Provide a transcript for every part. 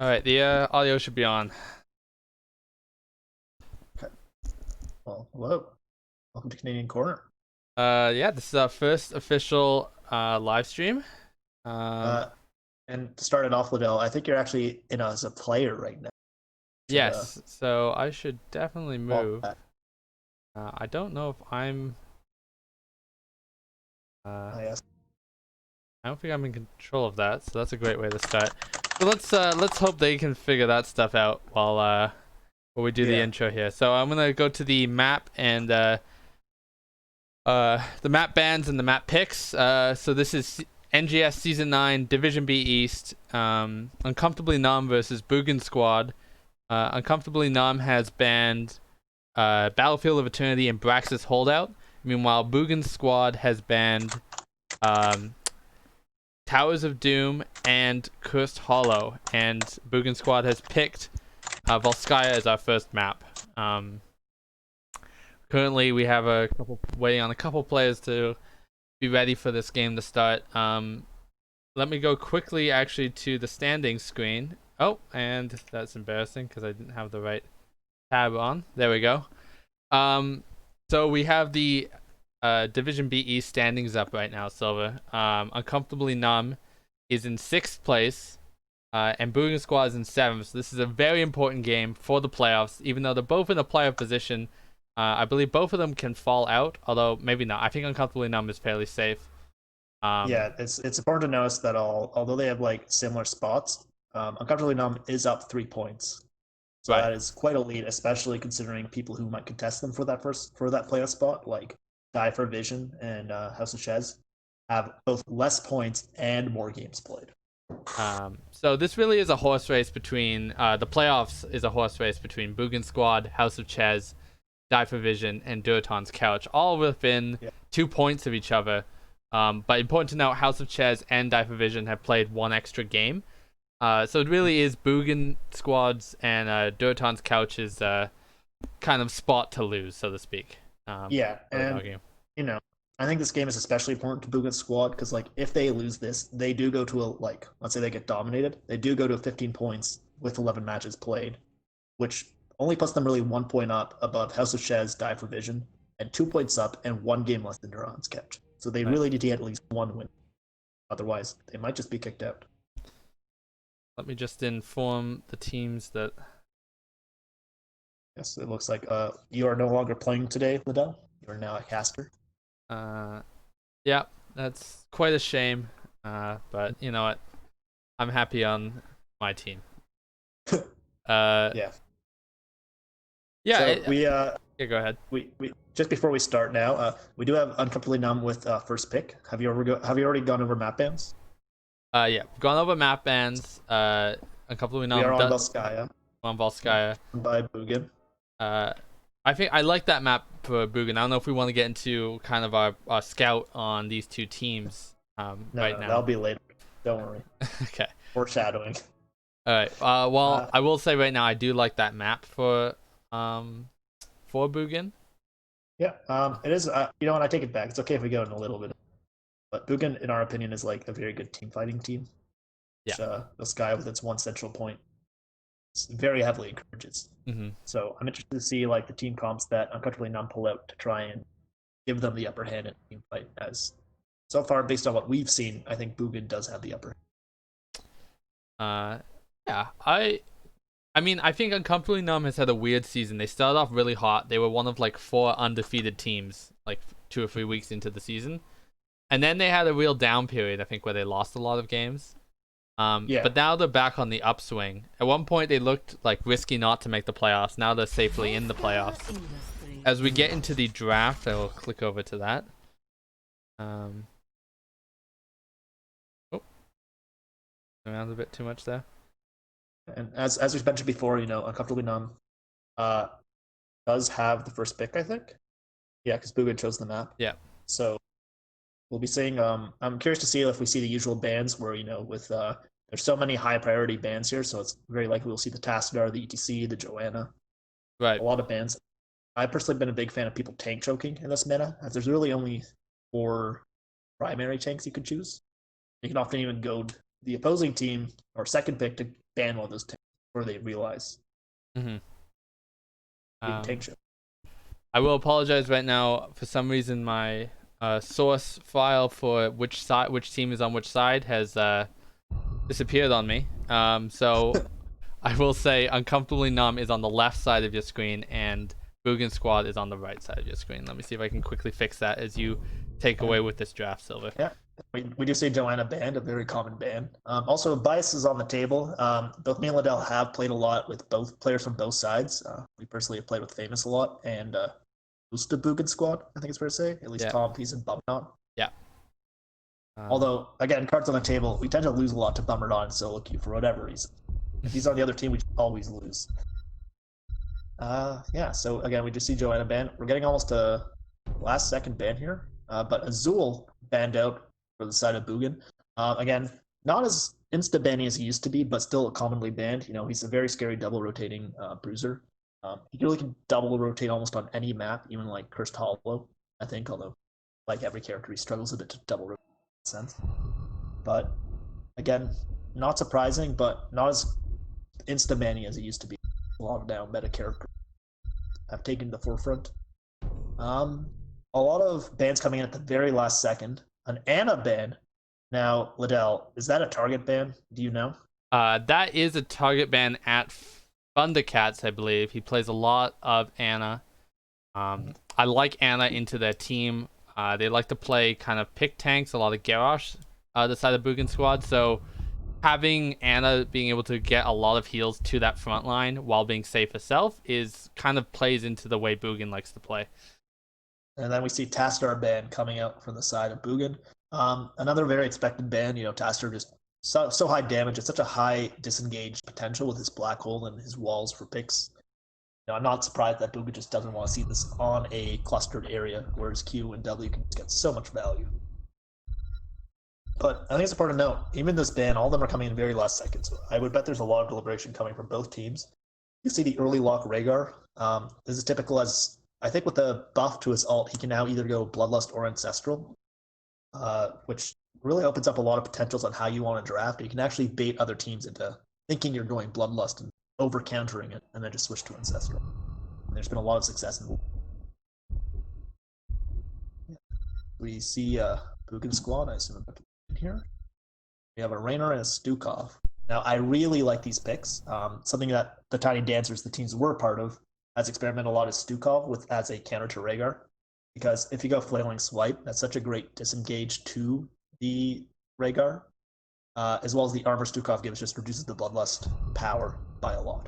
All right, the audio should be on. Okay. Well, hello. Welcome to Canadian Corner. Yeah, this is our first official live stream. Um, Uh, and to start it off, Liddell, I think you're actually in as a player right now. Should yes, so I should definitely follow move. that. I don't know if I'm. Yes. I don't think I'm in control of that, so that's a great way to start. So let's hope they can figure that stuff out while we do the Yeah. intro here. So I'm gonna go to the map and the map bans and the map picks. So this is NGS Season 9, Division B East, Uncomfortably Numb versus Boogan Squad. Uncomfortably Numb has banned Battlefield of Eternity and Braxis Holdout. Meanwhile, Boogan Squad has banned um, Towers of Doom and Cursed Hollow. And Boogan Squad has picked Volskaya as our first map. Currently, we have waiting on a couple players to be ready for this game to start. Let me go quickly actually to the standings screen. Oh, and that's embarrassing because I didn't have the right tab on. There we go. So we have the Division B East standings up right now, Silver. Uncomfortably Numb is in 6th place, and Boogan Squad is in 7th. So this is a very important game for the playoffs, even though they're both in a playoff position. I believe both of them can fall out, although maybe not. I think Uncomfortably Numb is fairly safe. Yeah, it's important to notice that although they have like similar spots, Uncomfortably Numb is up 3 points. So Right. that is quite a lead, especially considering people who might contest them for that playoff spot, like Die for Vision and House of Chez, have both less points and more games played. So this really is a horse race between the playoffs is a horse race between Boogan Squad, House of Chez, Die for Vision, and Duraton's Couch, all within Yeah. 2 points of each other. But important to note, House of Chez and Die for Vision have played one extra game. So it really is Boogan Squad's and Duraton's Couch's kind of spot to lose, so to speak. Yeah, and you know, I think this game is especially important to Boogan's squad because, like, if they lose this, they do go to let's say they get dominated, they do go to 15 points with 11 matches played, which only puts them really 1 point up above House of Chez, Die for Vision, and 2 points up and one game less than Duran's Catch. So they Right. really need to get at least one win. Otherwise, they might just be kicked out. Let me just inform the teams that. Yes, it looks like you are no longer playing today, Liddell. You are now a caster. Uh, yeah, that's quite a shame. But you know what? I'm happy on my team. Uh, Yeah. yeah. So Yeah, go ahead. we just before we start now, we do have Uncomfortably Numb with first pick. Have you already gone over map bands? Yeah, gone over map bans. A couple of We are on done Belskaya on Volskaya. by Boogan. Uh, I think I like that map for Boogan. I don't know if we want to get into kind of our scout on these two teams right No, now. that'll be later. Don't worry. Okay. Foreshadowing. All right. Well, Uh, I will say right now I do like that map for Boogan. yeah. It is. You know what? I take it back. It's okay if we go in a little bit. But Boogan, in our opinion, is like a very good team fighting team. Yeah. Which, Belskaya with its one central point, very heavily encourages. Mm-hmm. So I'm interested to see like the team comps that Uncomfortably Numb pull out to try and give them the upper hand in the team fight. As so far, based on what we've seen, I think Boogan does have the upper hand. Uh, yeah. I mean, I think Uncomfortably Numb has had a weird season. They started off really hot. They were one of like 4 undefeated teams, like 2 or 3 weeks into the season, and then they had a real down period. I think where they lost a lot of games. Yeah. But now they're back on the upswing. At one point, they looked like risky not to make the playoffs. Now they're safely in the playoffs. As we get into the draft, I will click over to that. Oh, around a bit too much there. And as we've mentioned before, Uncomfortably Numb does have the first pick, I think. Yeah, because Boogan chose the map. Yeah. So we'll be seeing. I'm curious to see if we see the usual bans where with there's so many high priority bans here, so it's very likely we'll see the Tassadar, the ETC, the Joanna, Right. a lot of bans. I've personally been a big fan of people tank choking in this meta, as there's really only 4 primary tanks you could choose. You can often even goad the opposing team or second pick to ban one of those tanks before they realize Mm-hmm. being tank show. I will apologize right now. For some reason, my source file for which team is on which side has disappeared on me. So I will say Uncomfortably Numb is on the left side of your screen and Boogan Squad is on the right side of your screen. Let me see if I can quickly fix that as you take away with this draft, Silver. Yeah, we do see Joanna banned, a very common ban. Also, bias is on the table. Both me and Liddell have played a lot with both players from both sides. We personally have played with Famous a lot and most of Boogan Squad, I think it's fair to say. At least Tom, Peace, and Bumnot. Yeah. Although, again, cards on the table, we tend to lose a lot to Bumnot and Solo Queue for whatever reason. If he's on the other team, we always lose. Yeah, so again, we just see Joanna ban. We're getting almost a last second ban here. But Azul banned out for the side of Boogan. Again, not as insta-banning as he used to be, but still commonly banned. You know, he's a very scary double rotating bruiser. He really can double rotate almost on any map, even like Cursed Hollow, I think, although like every character, he struggles a bit to double rotate in that sense. But again, not surprising, but not as insta-banning as it used to be. A lot of now meta characters have taken the forefront. A lot of bans coming in at the very last second. An Ana ban. Now, Liddell, is that a target ban? Do you know? That is a target ban at Thundercats, I believe. He plays a lot of Ana. I like Ana into their team. They like to play kind of pick tanks, a lot of Garrosh, the side of Boogan Squad. So having Ana being able to get a lot of heals to that front line while being safe herself is kind of plays into the way Boogan likes to play. And then we see Tastar ban coming out from the side of Boogan. Another very expected ban. You know, Tastar just so high damage. It's such a high disengaged potential with his black hole and his walls for picks. You know, I'm not surprised that Boogan just doesn't want to see this on a clustered area, whereas Q and W can get so much value. But I think it's important to note, even this ban, all of them are coming in very last second. So I would bet there's a lot of deliberation coming from both teams. You see the early lock Rhaegar. This is typical as, I think with the buff to his ult, he can now either go Bloodlust or Ancestral, which really opens up a lot of potentials on how you want to draft. You can actually bait other teams into thinking you're going Bloodlust and over-countering it, and then just switch to Ancestral. And there's been a lot of success in we see Boogan Squad, I assume here. We have a Raynor and a Stukov. Now, I really like these picks. Something that the Tiny Dancers, the teams we're part of, has experimented a lot is Stukov with as a counter to Rhaegar. Because if you go Flailing Swipe, that's such a great disengage to the Rhaegar. As well as the armor Stukov gives just reduces the Bloodlust power by a lot.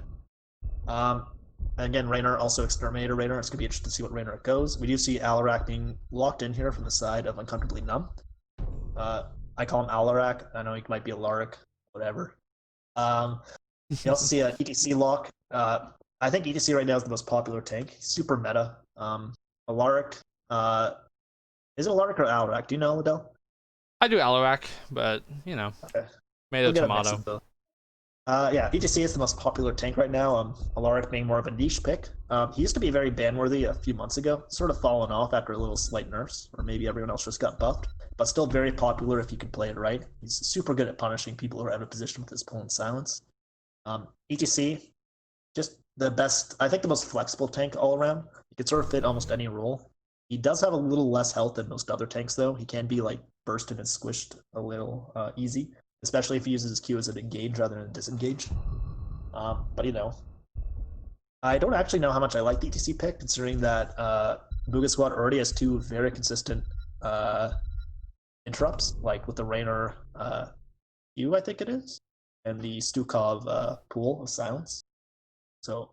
And again, Raynor also Exterminator Raynor. It's going to be interesting to see what Raynor goes. We do see Alarak being locked in here from the side of Uncomfortably Numb. I call him Alarak. I know he might be a Larik, whatever. You also see an ETC lock. I think ETC right now is the most popular tank. He's super meta. Alaric. Is it Alaric or Alarak? Do you know, Liddell? I do Alarak, but, you know, okay. Tomato, tomato. Yeah, ETC is the most popular tank right now. Alaric being more of a niche pick. He used to be very ban-worthy a few months ago. Sort of fallen off after a little slight nerfs, or maybe everyone else just got buffed. But still very popular if you can play it right. He's super good at punishing people who are out of position with his pull and silence. ETC, just the best, I think the most flexible tank all around. He can sort of fit almost any role. He does have a little less health than most other tanks, though. He can be like bursted and squished a little easy, especially if he uses his Q as an engage rather than a disengage. But you know, I don't actually know how much I like the ETC pick, considering that Boogan Squad already has two very consistent interrupts, like with the Raynor Q, I think it is, and the Stukov pool of silence. So,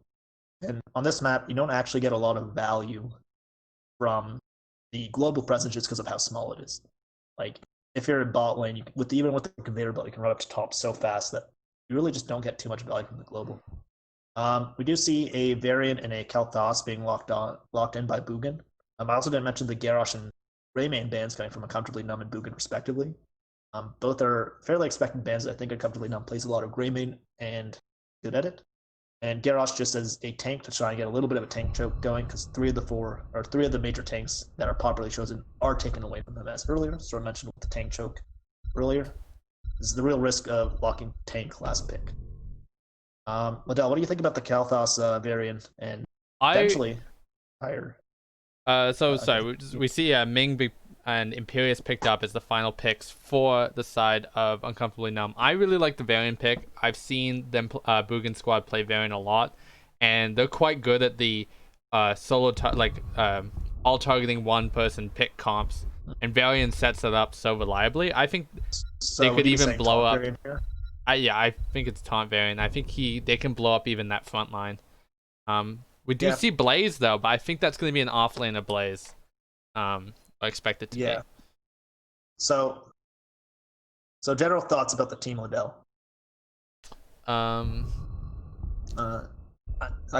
and on this map, you don't actually get a lot of value from the global presence just because of how small it is. Like, if you're in bot lane, even with the conveyor belt, you can run up to top so fast that you really just don't get too much value from the global. We do see a variant and a Kalthas being locked in by Boogan. I also didn't mention the Garrosh and Greymane bans coming from Uncomfortably Numb and Boogan, respectively. Both are fairly expected bans. I think Uncomfortably Numb plays a lot of Greymane and good at it. And Garrosh just as a tank to try and get a little bit of a tank choke going, because three of the major tanks that are popularly chosen are taken away from him as earlier. So I mentioned with the tank choke earlier. is the real risk of locking tank last pick. Liddell, what do you think about the Kalthas variant and potentially higher? Sorry, we see Ming and Imperius picked up as the final picks for the side of Uncomfortably Numb. I really like the variant pick. I've seen them Boogan squad play variant a lot, and they're quite good at the solo all targeting one person pick comps, and variant sets it up so reliably. I think So they could even blow up. I think it's taunt variant. I think they can blow up even that front line. We do see Blaze though, but I think that's going to be an offlaner Blaze. I expect it to be. So general thoughts about the team, Liddell. I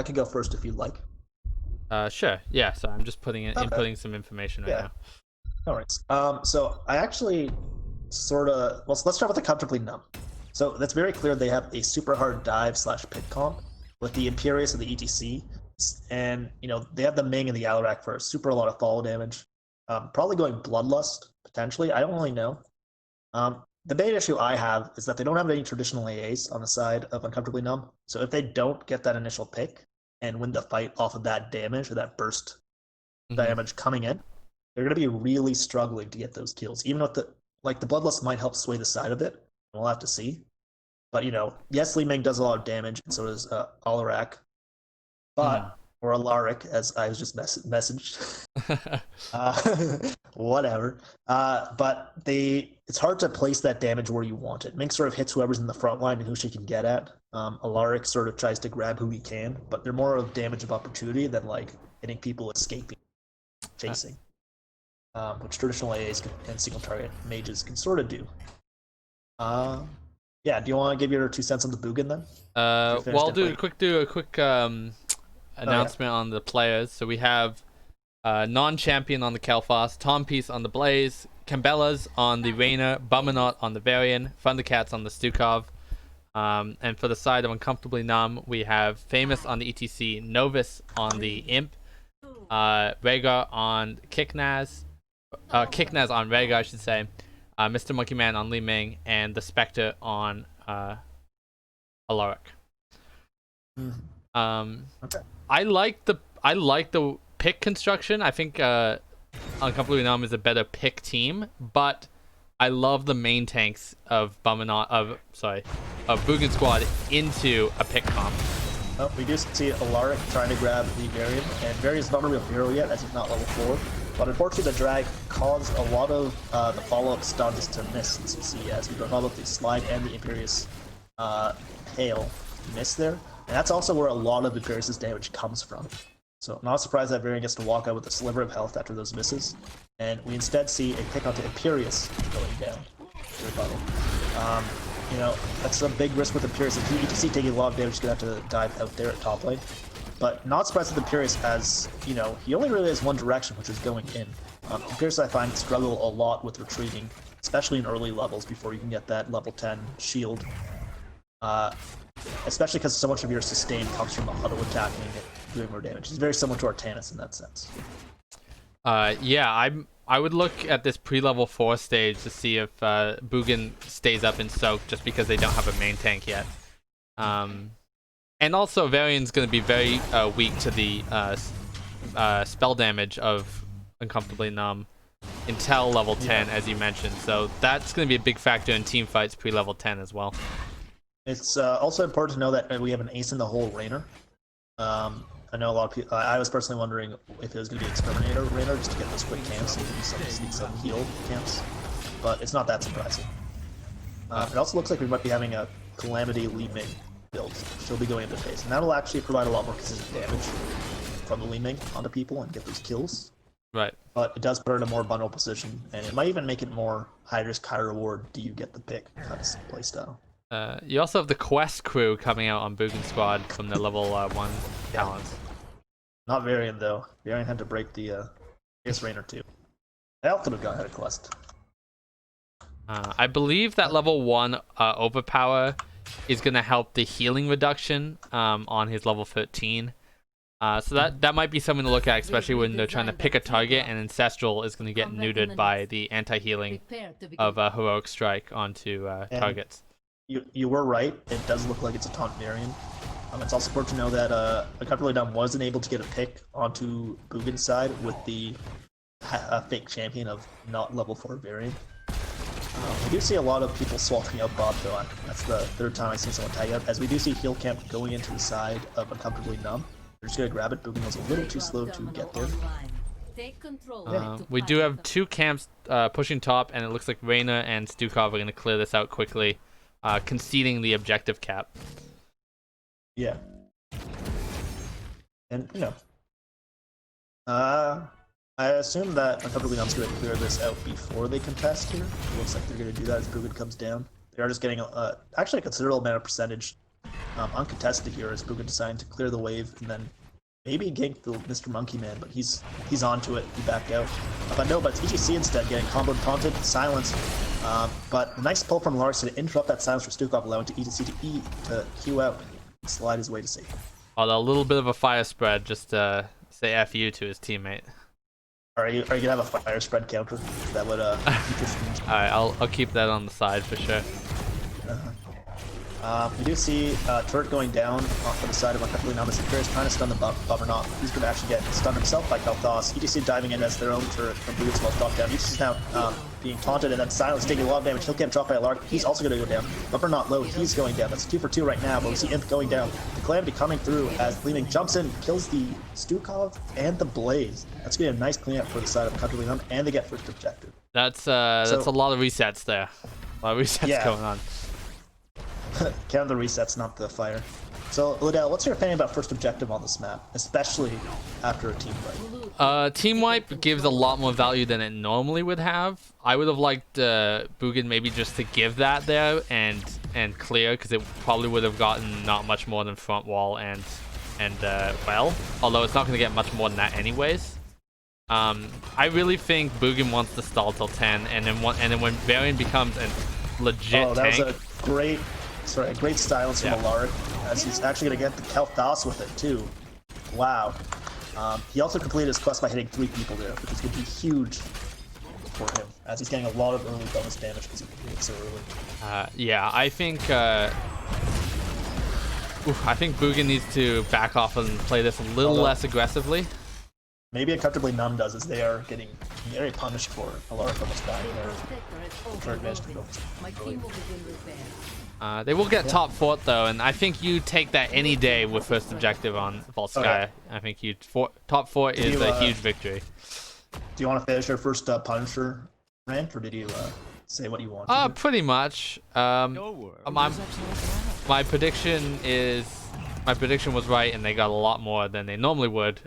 can go first if you'd like. Sure. Yeah. So I'm just inputting some information right now. All right. So I actually let's start with the Comfortably Numb. So that's very clear. They have a super hard dive / pick comp with the Imperius and the ETC, and they have the Ming and the Alarak for super a lot of follow damage. Probably going Bloodlust potentially. I don't really know. The main issue I have is that they don't have any traditional AAs on the side of Uncomfortably Numb. So if they don't get that initial pick and win the fight off of that damage or that burst damage coming in, they're going to be really struggling to get those kills. Even with the Bloodlust might help sway the side of it. We'll have to see. But, yes, Li Ming does a lot of damage, and so does Alarak. But, or Alaric, as I was just messaged. Whatever. But it's hard to place that damage where you want it. Ming sort of hits whoever's in the front line and who she can get at. Alaric sort of tries to grab who he can, but they're more of damage of opportunity than, hitting people escaping, chasing. Which traditional AAs and single target mages can sort of do. Do you want to give your 2 cents on the Boogan then? I'll do a quick announcement on the players. So we have non-champion on the Kalphas, Tompiece on the Blaze, Cambelas on the Rainer, Bummernaut on the Varian, Thundercats on the Stukov. And for the side of Uncomfortably Numb, we have Famous on the ETC, Novus on the Imp, Rhaegar on Kiknaz on Rhaegar, I should say, Mr. Monkey Man on Li Ming, and the Spectre on Alaric. Okay. I like the pick construction. I think Uncomfortably Numb is a better pick team, but I love the main tanks of Boogan Squad into a pick comp. Oh, we do see Alaric trying to grab the Varian, and Varian's not a real hero yet, as he's not level 4. But unfortunately, the drag caused a lot of the follow-up stuns to miss, as you see, as we go about the Slide and the Imperius Hail miss there. And that's also where a lot of Imperius' damage comes from. So I'm not surprised that Varian gets to walk out with a sliver of health after those misses. And we instead see a pick onto Imperius going down to rebuttal. That's a big risk with Imperius. If ETC taking a lot of damage, he's going to have to dive out there at top lane. But not surprised with Imperius, as, he only really has one direction, which is going in. Imperius, I find, struggle a lot with retreating, especially in early levels before you can get that level 10 shield. Especially because so much of your sustain comes from auto-attacking and doing more damage. It's very similar to Artanis in that sense. I would look at this pre-level 4 stage to see if Boogan stays up in Soak, just because they don't have a main tank yet. And also, Varian's going to be very weak to the spell damage of Uncomfortably Numb until level 10, as you mentioned. So that's going to be a big factor in team fights pre-level 10 as well. It's also important to know that we have an ace in the hole Rainer. I know a lot of people. I was personally wondering if it was going to be Exterminator Rainer just to get those quick camps and maybe some heal camps, but it's not that surprising. It also looks like we might be having a Calamity Li Ming build. She'll be going into phase, and that'll actually provide a lot more consistent damage from the Li Ming onto people and get those kills. Right. But it does put her in a more bundle position, and it might even make it more high risk, high reward. Do you get the pick kind of playstyle? You also have the Quest crew coming out on Boogan Squad from the level 1 talents. Not Varian, though. Varian had to break the Ace Rainer too. That could have got ahead of Quest. I believe that level 1 overpower is going to help the healing reduction on his level 13. So that might be something to look at, especially when they're trying to pick a target and Ancestral is going to get neutered by the anti-healing of Heroic Strike onto targets. You were right. It does look like it's a taunt variant. It's also important to know that Uncomfortably Numb wasn't able to get a pick onto Boogan's side with the fake champion of not level 4 variant. We do see a lot of people swapping out Bob though. That's the third time I've seen someone tag out. As we do see Heal Camp going into the side of Uncomfortably Numb. They're just gonna grab it. Boogan was a little too slow to get there. We do have 2 camps pushing top, and it looks like Reyna and Stukov are gonna clear this out quickly, conceding the objective cap. Yeah. And I assume that Uncomfortably Numb's gonna clear this out before they contest here. It looks like they're gonna do that as Boogan comes down. They are just getting actually a considerable amount of percentage uncontested here as Boogan deciding to clear the wave and then maybe gank the Mr. Monkey Man, but he's onto it. He backed out. But no, but it's EGC instead getting comboed, taunted, silenced. But a nice pull from Lars to interrupt that silence for Stukov, allowing to EGC to Q out and slide his way to safety. Although a little bit of a fire spread, just to say F you to his teammate. Are you gonna have a fire spread counter? That would Alright, I'll keep that on the side for sure. We do see turret going down off to the side of Uncomfortably Numb as Imperius trying to stun the bummer not. He's going to actually get stunned himself by Kalthos. ETC diving in as their own turret from Boogan's well dropped down. ETC is now being taunted and then silenced, taking a lot of damage. He'll get dropped by a Lark. He's also going to go down. Bummer not low. He's going down. That's 2 for 2 right now, but we see Imp going down. The Calamity coming through as Gleaming jumps in, kills the Stukov and the Blaze. That's going to be a nice cleanup for the side of Uncomfortably Numb, and they get first objective. That's a lot of resets there. A lot of resets going on. Count the resets, not the fire. So, Liddell, what's your opinion about first objective on this map, especially after a team wipe? Team wipe gives a lot more value than it normally would have. I would have liked Boogan maybe just to give that there and clear, because it probably would have gotten not much more than front wall and well, although it's not going to get much more than that anyways. I really think Boogan wants to stall till 10, and then when Varian becomes a legit tank. That was a great silence from Alaric, as he's actually going to get the Kalthos with it too. Wow. He also completed his quest by hitting 3 people there, which is going to be huge for him, as he's getting a lot of early bonus damage because he completed so early. Yeah, I think Boogan needs to back off and play this a little less aggressively. Maybe Uncomfortably Numb does, as they are getting very punished for Alaric almost dying there. They will get top fort though, and I think you take that any day with first objective on Volskaya. Okay. I think top fort is a huge victory. Do you want to finish your first Punisher rant, or did you say what you want? Pretty much. My prediction was right, and they got a lot more than they normally would,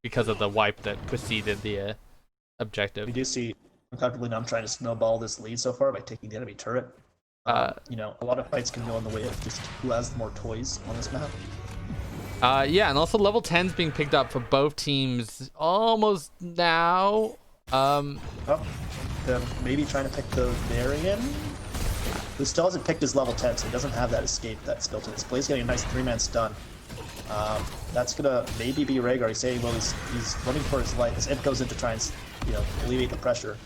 because of the wipe that preceded the objective. We do see Uncomfortably Numb trying to snowball this lead so far by taking the enemy turret. A lot of fights can go in the way of just who has more toys on this map. Yeah, and also level 10's being picked up for both teams almost now. Maybe trying to pick the Varian, who still hasn't picked his level 10, so he doesn't have that escape that's built in his play. He's getting a nice 3-man stun. That's gonna maybe be Rhaegar. He's saying, well, he's running for his life. His Imp goes in to try and alleviate the pressure,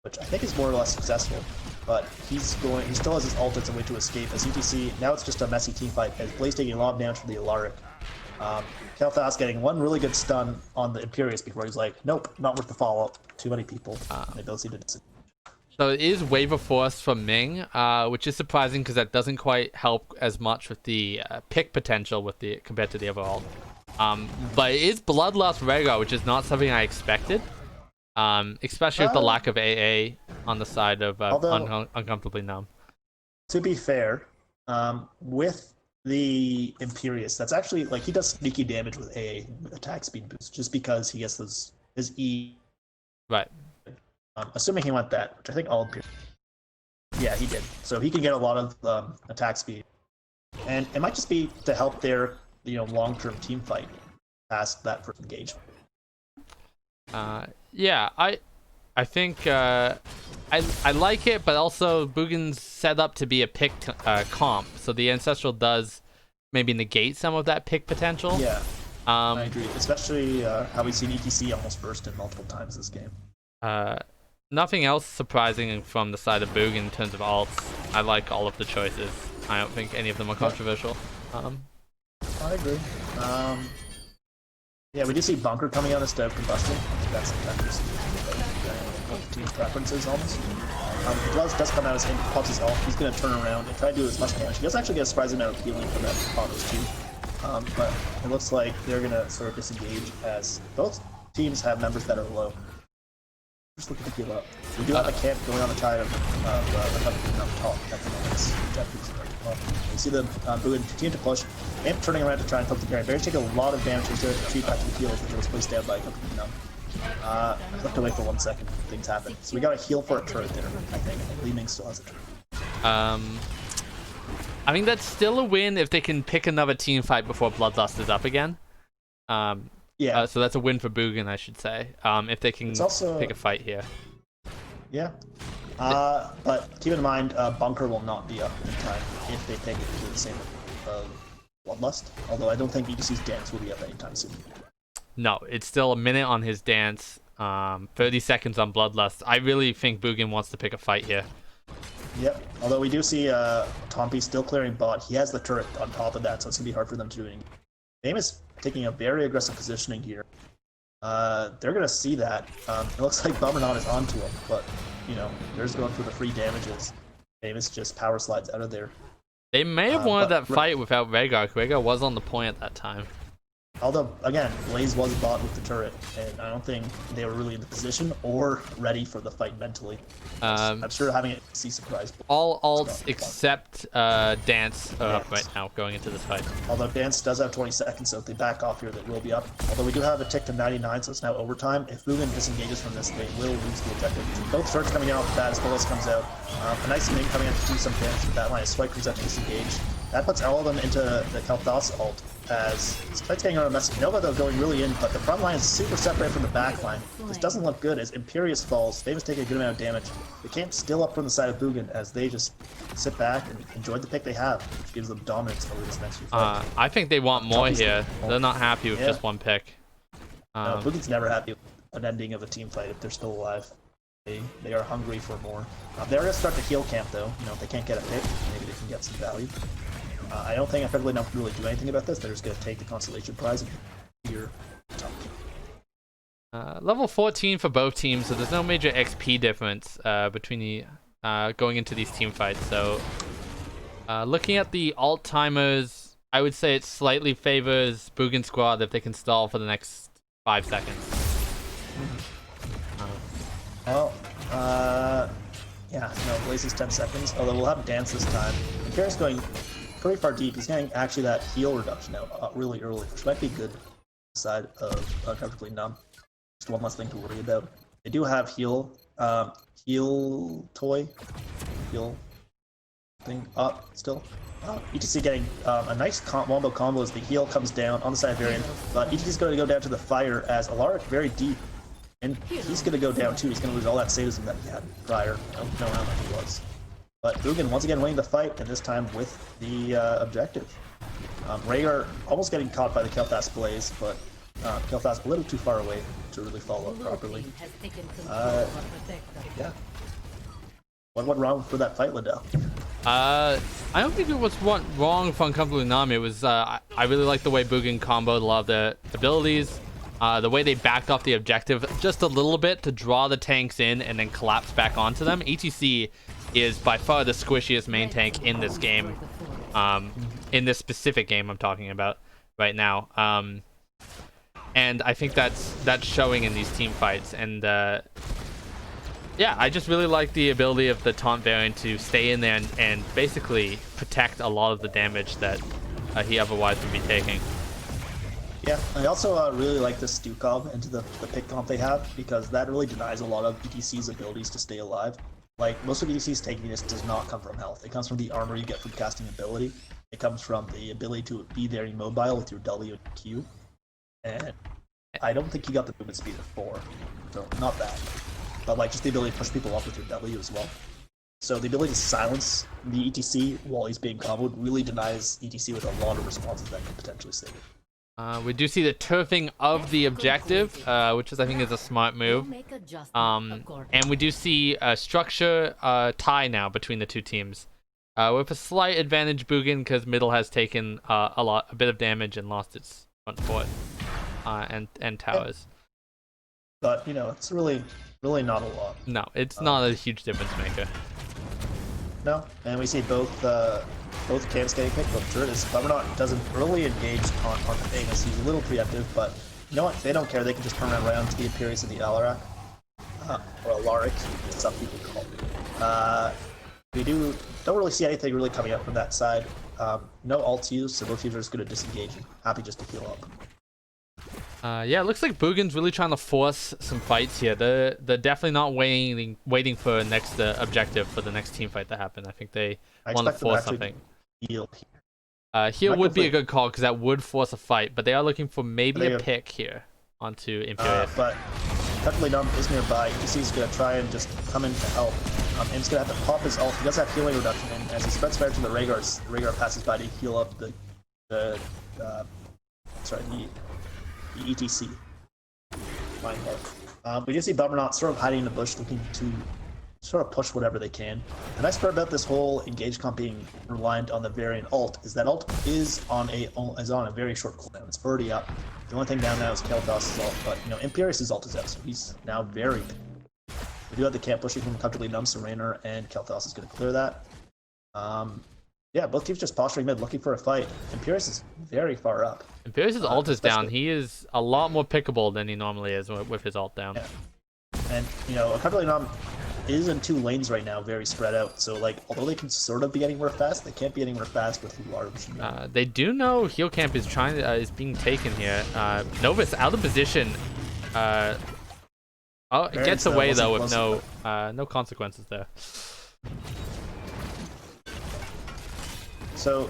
which I think is more or less successful. But he still has his ult as a way to escape. As ETC, now it's just a messy team fight, as Blaze taking a lot of damage from the Alaric. Kalthas getting one really good stun on the Imperius before he's like, nope, not worth the follow-up. Too many people. The ability to disengage. So it is Wave of Force from Ming, which is surprising because that doesn't quite help as much with the pick potential compared to the overall. But it is Bloodlust Rhaegar, which is not something I expected. Especially with the lack of AA on the side of Uncomfortably Numb. To be fair, with the Imperius, that's actually, like, he does sneaky damage with AA attack speed boost, just because he gets his E. Right. Assuming he went that, which I think all Imperius. Yeah, he did. So he can get a lot of attack speed. And it might just be to help their long-term team fight past that first engagement. Yeah, I think I like it, but also Boogan's set up to be a pick comp, so the Ancestral does maybe negate some of that pick potential. Yeah. I agree, especially how we've seen ETC almost burst in multiple times this game. Nothing else surprising from the side of Boogan in terms of alts. I like all of the choices. I don't think any of them are controversial. I agree. Yeah, we do see Bunker coming out instead of Combustion. That's team preferences almost. Does come out as in pops his health. He's going to turn around and try to do as much damage. He does actually get a surprising amount of healing from that autos too. But it looks like they're going to sort of disengage as both teams have members that are low. Just looking to heal up. We do have a camp going on the tide of Uncomfortably up top at the moment. You see the Boogan continue to push. Amp turning around to try and poke the Barry. Barry's taking a lot of damage to retreat back to the healers, which was placed down by Uncomfortably Numb. I have to wait for 1 second. Things happen. So we got a heal for a turret there, I think. And Li Ming still has a turret. I think that's still a win if they can pick another team fight before Bloodlust is up again. Yeah. So that's a win for Boogan, I should say. If they can pick a fight here. Yeah. But keep in mind, Bunker will not be up in time if they pick it to the same Bloodlust. Although I don't think EDC's dance will be up anytime soon. No, it's still a minute on his dance. 30 seconds on Bloodlust. I really think Boogan wants to pick a fight here. Yep. Although we do see Tompi still clearing bot. He has the turret on top of that, so it's going to be hard for them to do anything. Fame is taking a very aggressive positioning here. They're going to see that. It looks like Bummernaut is onto him, but, you know, they're just going for the free damages. Famous just power slides out of there. They may have wanted that fight without Rhaegar. Rhaegar was on the point at that time. Although, again, Blaze was bought with the turret, and I don't think they were really in the position or ready for the fight mentally. I'm sure having it see surprise. All alts except Dance are up right now going into this fight. Although Dance does have 20 seconds, so if they back off here, they will be up. Although we do have a tick to 99, so it's now overtime. If Boogan disengages from this, they will lose the objective. Both turrets coming out with that as Bullis comes out. A nice Ming coming out to do some damage with that line. A Swipe comes out to disengage. That puts all of them into the Kalthas ult. As Spite's getting around a message. Nova though going really in, but the front line is super separated from the back line. This doesn't look good as Imperius falls. Famous taking a good amount of damage. The camp's still up from the side of Boogan as they just sit back and enjoy the pick they have, which gives them dominance over this next few fights. I think they want more here. They're not happy with just one pick. No, Boogan's never happy with an ending of a team fight if they're still alive. They are hungry for more. They're going to start the heal camp though. You know, if they can't get a pick, maybe they can get some value. I don't think Uncomfortably Numb can really do anything about this. They're just going to take the consolation prize and here. Level 14 for both teams, so there's no major XP difference between the going into these team fights. So looking at the alt timers, I would say it slightly favors Boogan squad if they can stall for the next 5 seconds. Yeah, no, Blaze is 10 seconds, although we'll have Dance this time. Imperius going pretty far deep. He's getting actually that heal reduction out really early, which might be good side of Uncomfortably Numb. Just one less thing to worry about. They do have heal thing up still. ETC getting a nice wombo combo as the heal comes down on the side of Varian, but ETC is going to go down to the fire as Alaric very deep, and he's going to go down too. He's going to lose all that sadism that he had prior. I don't know how much he was. But Boogan once again winning the fight, and this time with the objective. Rhaegar almost getting caught by the Kel'Thas Blaze, but Kel'Thas a little too far away to really follow up properly. Yeah. What went wrong for that fight, Liddell? I don't think it was wrong for Uncomfortably Numb. It was I really like the way Boogan comboed a lot of the abilities. The way they backed off the objective just a little bit to draw the tanks in and then collapse back onto them. ETC is by far the squishiest main tank in this game. In this specific game I'm talking about right now. And I think that's showing in these team fights. And yeah, I just really like the ability of the taunt variant to stay in there and basically protect a lot of the damage that he otherwise would be taking. Yeah, I also really like the Stu Cobb into the pick comp they have, because that really denies a lot of ETC's abilities to stay alive. Like, most of ETC's tankiness does not come from health. It comes from the armor you get from casting ability. It comes from the ability to be very mobile with your W and Q. And I don't think you got the movement speed of 4, so not that. But like just the ability to push people off with your W as well. So the ability to silence the ETC while he's being comboed really denies ETC with a lot of responses that could potentially save it. We do see the turfing of the objective, which is I think is a smart move. And we do see a structure tie now between the two teams, with a slight advantage Boogan because middle has taken a bit of damage and lost its front fort and towers. But it's really not a lot. No, it's not a huge difference maker. No, and we see both camps getting picked. Both turrets. Bummerknot doesn't really engage on Famous. He's a little preemptive, but you know what? They don't care. They can just turn around to the Imperius of the Alarak, or Alaric, as some people call it. We don't really see anything really coming up from that side. No ults used, so both teams are just going to disengage and happy just to heal up. Yeah, it looks like Boogan's really trying to force some fights here. They're definitely not waiting for next objective for the next team fight to happen. I think they want to force something. Heal would be a good call because that would force a fight, but they are looking for maybe a pick here onto Imperius. But Uncomfortably Numb is nearby. ETC is going to try and just come in to help. And he's going to have to pop his ult. He does have healing reduction, and as he spreads fire to the Rhaegar passes by to heal up the ETC. We do see Bummerknot sort of hiding in the bush, looking to sort of push whatever they can. The nice part about this whole engage comp being reliant on the variant ult is that ult is on a very short cooldown. It's already up. The only thing down now is Kael'thas's ult, but Imperius' ult is out, so he's now very big. We do have the camp pushing from Comfortably Numb, so Raynor and Kael'thas is going to clear that. Yeah, both teams just posturing mid, looking for a fight. Imperius is very far up. Imperius' ult is down. He is a lot more pickable than he normally is with his ult down. Yeah. And, Comfortably Numb is in 2 lanes right now, very spread out. So, although they can sort of be anywhere fast, they can't be anywhere fast with large. They do know heal camp is is being taken here. Novus out of position. It gets away though with no consequences there. So,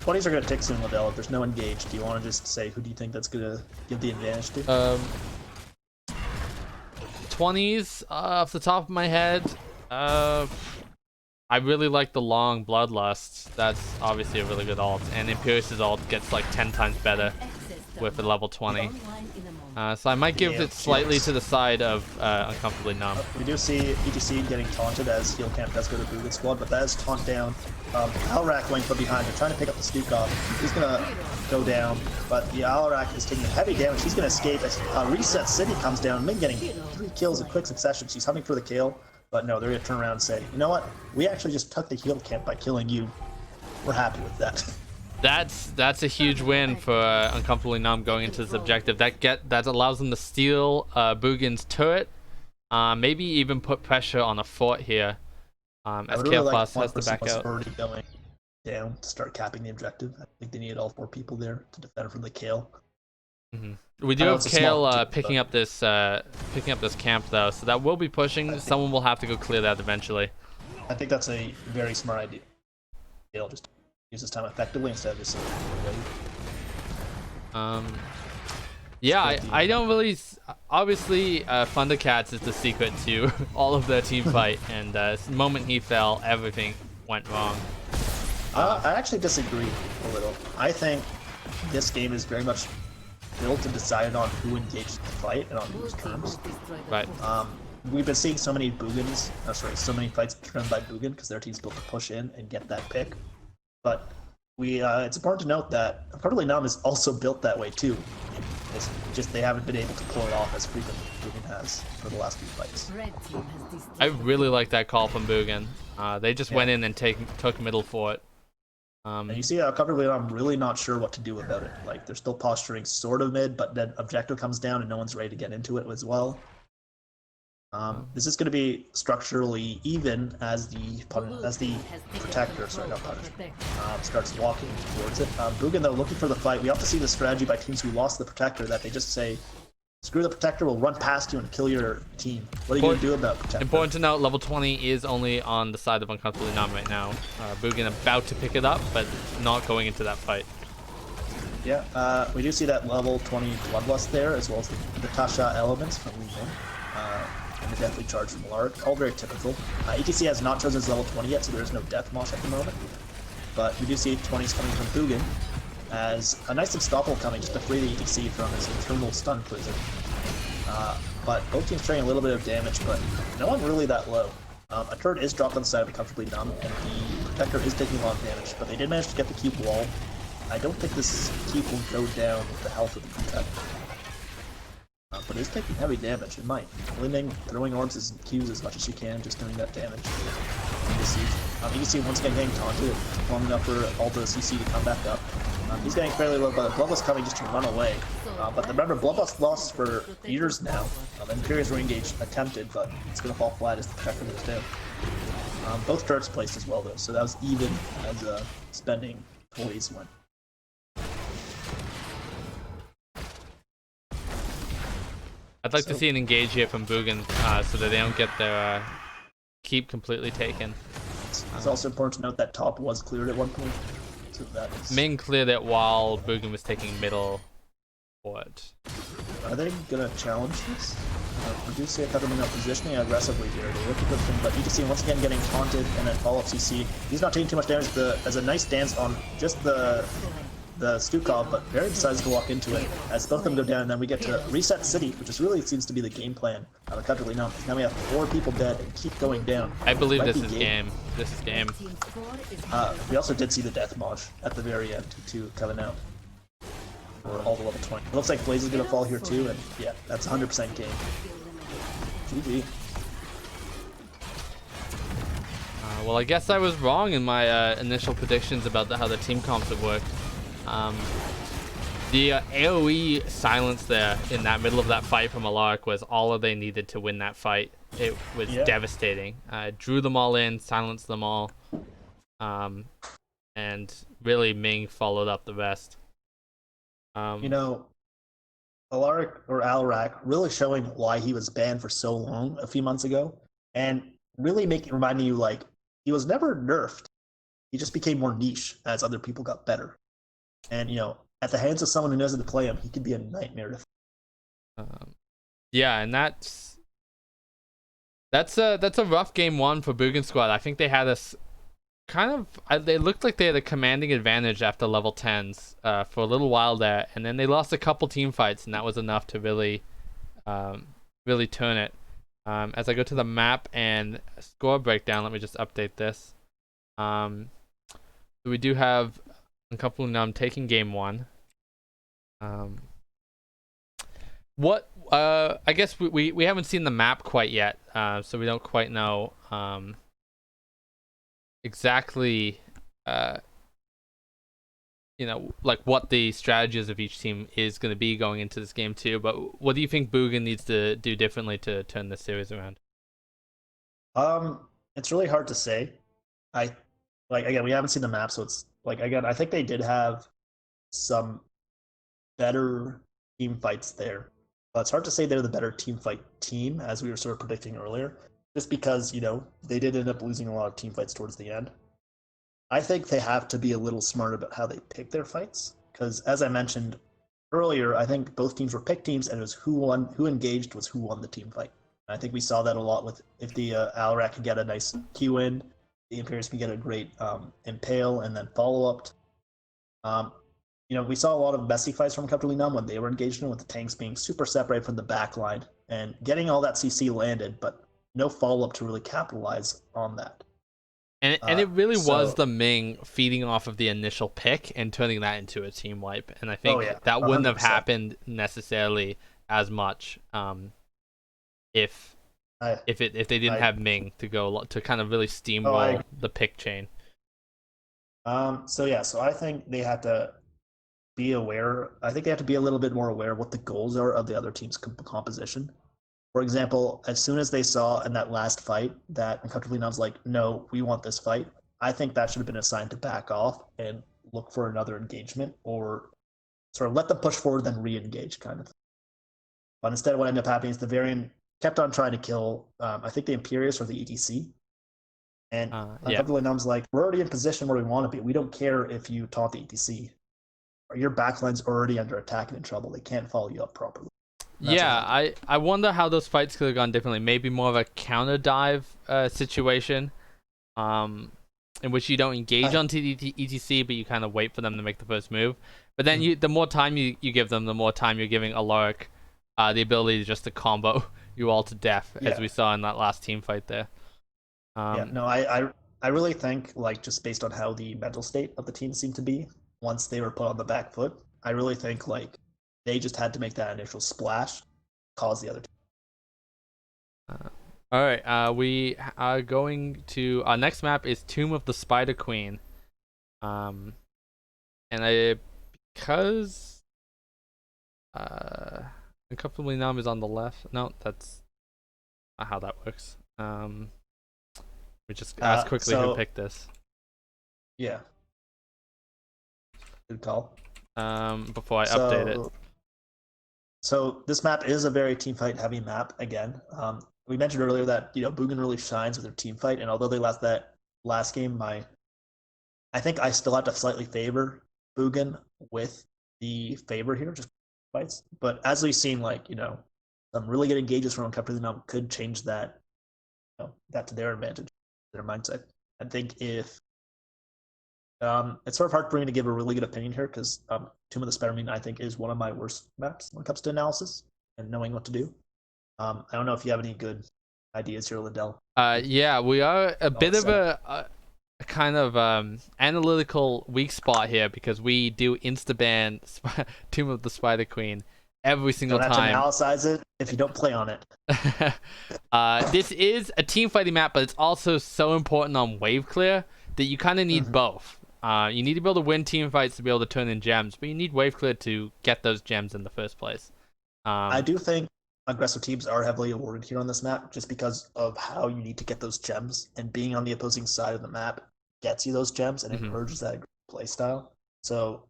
20s are going to tick soon, Liddell. If there's no engage, do you want to just say who do you think that's going to give the advantage to? 20s, off the top of my head, I really like the long Bloodlust. That's obviously a really good ult, and Imperius' ult gets like 10 times better with a level 20. So I might give it slightly to the side of Uncomfortably Numb. We do see ETC getting taunted as heal camp does go to Boogan squad, but that is taunt down. Alarak going from behind. They're trying to pick up the Stuke off. He's going to go down, but the Alarak is taking heavy damage. He's going to escape as Reset City comes down. Min getting 3 kills in quick succession. She's hunting for the kill, but no, they're going to turn around and say, you know what? We actually just took the heal camp by killing you. We're happy with that. That's a huge win for Uncomfortably Numb going into this objective. That allows them to steal Boogan's turret, maybe even put pressure on a fort here. As Kael'thas has to back out. Already going down to start capping the objective. I think they need all 4 people there to defend from the Kael. We do have Kael picking up this camp though, so that will be pushing. Someone will have to go clear that eventually. I think that's a very smart idea. Kael just use his time effectively instead of just yeah, I don't really. Obviously, Thundercats is the secret to all of their team fight, and the moment he fell, everything went wrong. I actually disagree a little. I think this game is very much built and decided on who engages the fight and on whose terms. Right. We've been seeing so many Boogans, so many fights driven by Boogan because their team's built to push in and get that pick. But it's important to note that Uncomfortably Numb is also built that way too. It's just they haven't been able to pull it off as frequently as Boogan has for the last few fights. I really like that call from Boogan. They just went in and took middle fort. And you see Uncomfortably Numb really not sure what to do about it. Like they're still posturing sort of mid, but then objective comes down and no one's ready to get into it as well. This is going to be structurally even as the protector, starts walking towards it. Boogan, though, looking for the fight. We often see the strategy by teams who lost the protector that they just say, screw the protector, we'll run past you and kill your team. What are you going to do about protector? Important to note, level 20 is only on the side of Uncomfortably Numb right now. Boogan about to pick it up, but not going into that fight. Yeah, we do see that level 20 Bloodlust there, as well as the Tasha elements from Lee Min. And the Deathly Charge from Lark, all very typical. ETC has not chosen his level 20 yet, so there is no Death Mosh at the moment. But we do see 20s coming from Boogan, as a nice unstoppable coming just to free the ETC from his internal stun prison. But both teams trading a little bit of damage, but no one really that low. A turret is dropped on the side of Uncomfortably Numb, and the Protector is taking a lot of damage, but they did manage to get the keep wall. I don't think this keep will go down with the health of the Protector. But it is taking heavy damage, it might. Linding, throwing orbs and Qs as much as you can, just doing that damage. You can see once again getting taunted long enough for all the CC to come back up. He's getting fairly low, but Bloodlust coming just to run away. But remember, Bloodlust lost for years now. Imperious re-engage attempted, but it's going to fall flat as the Protector moves down. Both turrets placed as well, though, so that was even as spending toys went. I'd like to see an engage here from Boogan so that they don't get their keep completely taken. It's also important to note that top was cleared at one point. So that is... Ming cleared it while Boogan was taking middle. What? Are they going to challenge this? We do see a Peppermint up positioning aggressively here. They look a good thing, but you can see once again getting taunted and then follow up CC. He's not taking too much damage as a nice dance on just the Stukov, but very decides to walk into it as both of them go down, and then we get to reset city, which is really seems to be the game plan. Uncomfortably Numb. Now we have 4 people dead and keep going down. I believe this is game. This is game. We also did see the death mod at the very end to coming out for all the level 20. It looks like Blaze is gonna fall here too, and yeah, that's 100% game. GG. Well, I guess I was wrong in my initial predictions about how the team comps would work. The AoE silence there in that middle of that fight from Alaric was all that they needed to win that fight. It was devastating. Drew them all in, silenced them all, and really Ming followed up the rest. You know, Alaric or Alarak really showing why he was banned for so long a few months ago, and really reminding you like he was never nerfed. He just became more niche as other people got better. And, you know, at the hands of someone who knows how to play him, he could be a nightmare to... Yeah, and that's a rough game 1 for Boogan Squad. I think they had us kind of... They looked like they had a commanding advantage after level 10s for a little while there, and then they lost a couple team fights, and that was enough to really turn it. As I go to the map and score breakdown, let me just update this. So we do have Uncomfortably Numb taking game 1. I guess we haven't seen the map quite yet, so we don't quite know exactly like what the strategies of each team is going to be going into this game too. But what do you think Boogan needs to do differently to turn this series around? It's really hard to say. Again, we haven't seen the map, so it's like, again, I think they did have some better team fights there. But it's hard to say they're the better team fight team, as we were sort of predicting earlier, just because, you know, they did end up losing a lot of team fights towards the end. I think they have to be a little smart about how they pick their fights, because as I mentioned earlier, I think both teams were picked teams, and it was who engaged was who won the team fight. And I think we saw that a lot with if the Alarak could get a nice Q in, the Imperius can get a great impale and then follow-up. You know, we saw a lot of messy fights from Uncomfortably Numb when they were engaged in, with the tanks being super separated from the back line and getting all that CC landed, but no follow-up to really capitalize on that. And it really was the Ming feeding off of the initial pick and turning that into a team wipe. And I think that wouldn't have happened necessarily as much if they didn't have Ming to go to kind of really steamroll the pick chain. So I think they have to be aware. I think they have to be a little bit more aware of what the goals are of the other team's composition. For example, as soon as they saw in that last fight that Uncomfortably Numb's like, no, we want this fight, I think that should have been a sign to back off and look for another engagement, or sort of let them push forward, then re-engage kind of thing. But instead, what ended up happening is the Varian kept on trying to kill, I think, the Imperius or the ETC. And Uncomfortably Numb's like, we're already in position where we want to be. We don't care if you taunt the ETC. Your backline's already under attack and in trouble. They can't follow you up properly. Yeah, I wonder how those fights could have gone differently. Maybe more of a counter dive situation. It in which you don't engage on ETC, but you kind of wait for them to make the first move. But then the more time you give them, the more time you're giving Alaric the ability just to combo you all to death, as we saw in that last team fight there. I really think, like, just based on how the mental state of the team seemed to be once they were put on the back foot, I really think, like, they just had to make that initial splash, cause the other team. All right, we are going to our next map is Tomb of the Spider Queen, and because Uncomfortably Numb is on the left. No, that's not how that works. We just ask quickly who picked this. Yeah. Good call. Before I update it. So this map is a very team fight heavy map again. We mentioned earlier that Boogan really shines with their team fight, and although they lost that last game, I think I still have to slightly favor Boogan with the favor here, just fights. But as we've seen, like some really good engages from Uncomfortably Numb could change that, that to their advantage, their mindset. I think if it's sort of hard for me to give a really good opinion here because Tomb of the Spider-Man I think is one of my worst maps when it comes to analysis and knowing what to do. I don't know if you have any good ideas here, Lindell. Yeah, we are a bit of a kind of analytical weak spot here because we do insta-ban Tomb of the Spider Queen every single time. Don't have to analyze it if you don't play on it. This is a team fighting map, but it's also so important on wave clear that you kind of need both. You need to be able to win team fights to be able to turn in gems, but you need wave clear to get those gems in the first place. I do think aggressive teams are heavily awarded here on this map just because of how you need to get those gems, and being on the opposing side of the map gets you those gems and encourages that play style. So,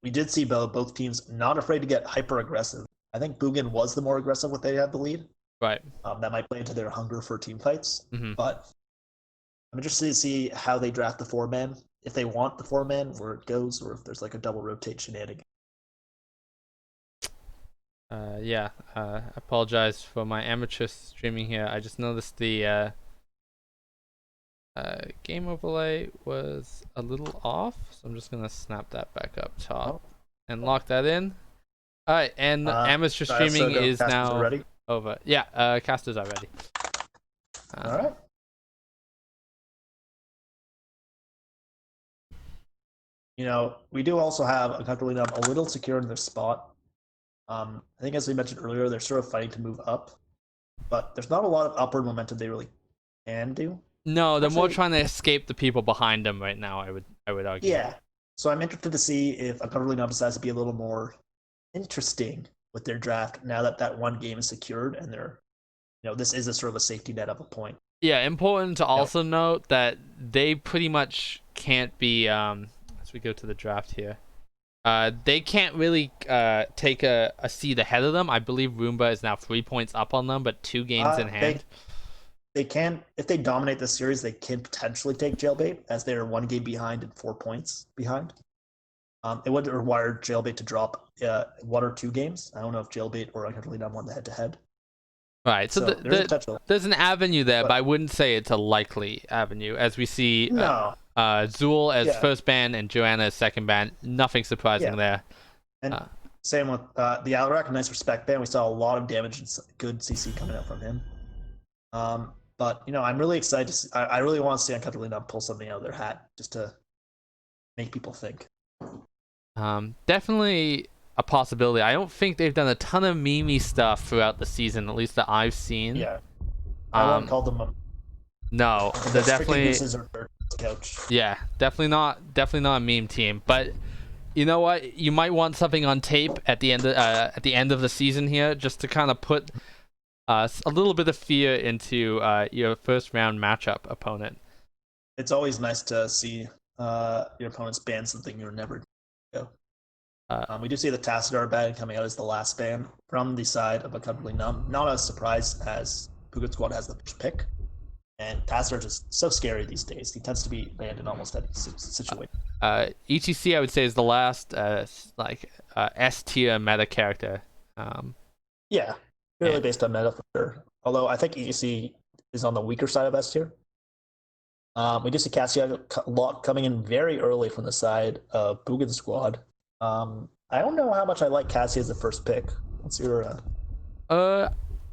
we did see both teams not afraid to get hyper aggressive. I think Boogan was the more aggressive when they had the lead. Right. That might play into their hunger for team fights. But I'm interested to see how they draft the 4-man, if they want the 4-man, where it goes, or if there's like a double rotate shenanigan. I apologize for my amateur streaming here. I just noticed the game overlay was a little off, so I'm just gonna snap that back up top and lock that in. All right, and amateur streaming is now ready? Over. Yeah, casters are ready. All right. We do also have Uncomfortably Numb a little secure in their spot. I think as we mentioned earlier, they're sort of fighting to move up, but there's not a lot of upward momentum they really can do. No, they're more trying to escape the people behind them right now, I would argue. Yeah. So I'm interested to see if Uncomfortably Numb decides to be a little more interesting with their draft now that one game is secured and they're, this is a sort of a safety net of a point. Yeah, important to also note that they pretty much can't be, as we go to the draft here, they can't really take a seed ahead of them. I believe Roomba is now 3 points up on them, but 2 games in hand. They can, if they dominate the series, they can potentially take Jailbait as they're 1 game behind and 4 points behind. It would require Jailbait to drop 1 or 2 games. I don't know if Jailbait or Uncomfortably Numb won the head-to-head. Right, so there's an avenue there, but I wouldn't say it's a likely avenue, as we see Zool as first ban and Joanna as second ban. Nothing surprising there. And same with the Alaric, nice respect ban. We saw a lot of damage and good CC coming out from him. But I'm really excited to see, I really want to see Uncomfortably Numb pull something out of their hat just to make people think. Definitely a possibility. I don't think they've done a ton of meme stuff throughout the season, at least that I've seen. Yeah, I won't call them a... No, they're definitely... Couch. Yeah, definitely not a meme team. But you know what? You might want something on tape at the end of the season here, just to kind of put a little bit of fear into your first round matchup opponent. It's always nice to see your opponents ban something you're never go. We do see the Tassadar ban coming out as the last ban from the side of Uncomfortably Numb. Not a surprise as Boogan Squad has the first pick. And Tassadar is just so scary these days. He tends to be banned in almost any situation. ETC, I would say, is the last S tier meta character. Yeah, really based on meta for sure. Although I think ETC is on the weaker side of S tier. We just see Cassia coming in very early from the side of Boogan's squad. I don't know how much I like Cassia as the first pick. What's your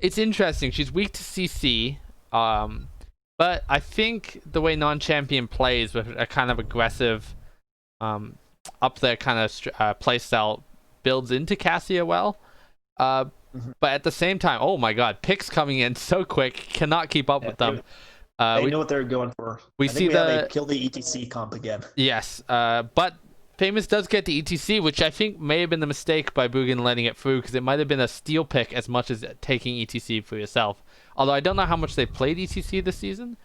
It's interesting. She's weak to CC. But I think the way non-champion plays with a kind of aggressive, up there kind of play style builds into Cassia well. But at the same time, oh my god, picks coming in so quick, cannot keep up with them. They know what they're going for. We see the kill the ETC comp again. Yes, but Famous does get the ETC, which I think may have been the mistake by Boogan letting it through, because it might have been a steal pick as much as taking ETC for yourself. Although I don't know how much they played ETC this season.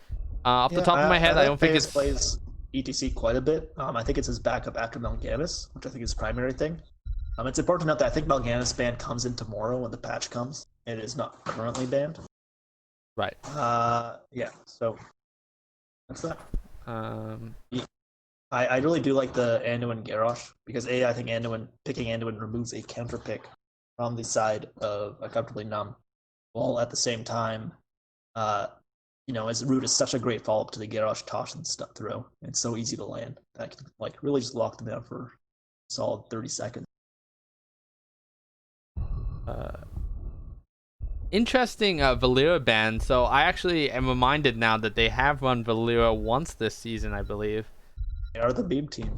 Off the top of my head, I don't think it's plays ETC quite a bit. I think it's his backup after Mal'Ganis, which I think is his primary thing. It's important to note that I think Mal'Ganis ban comes in tomorrow when the patch comes. It is not currently banned. Right. Yeah. So that's that. I really do like the Anduin Garrosh because I think picking Anduin removes a counter pick from the side of Uncomfortably Numb, while at the same time, his root is such a great follow up to the Garrosh toss and stuff throw. It's so easy to land that can really just lock them down for a solid 30 seconds. Interesting Valera ban. So I actually am reminded now that they have run Valera once this season, I believe. They are the meme team.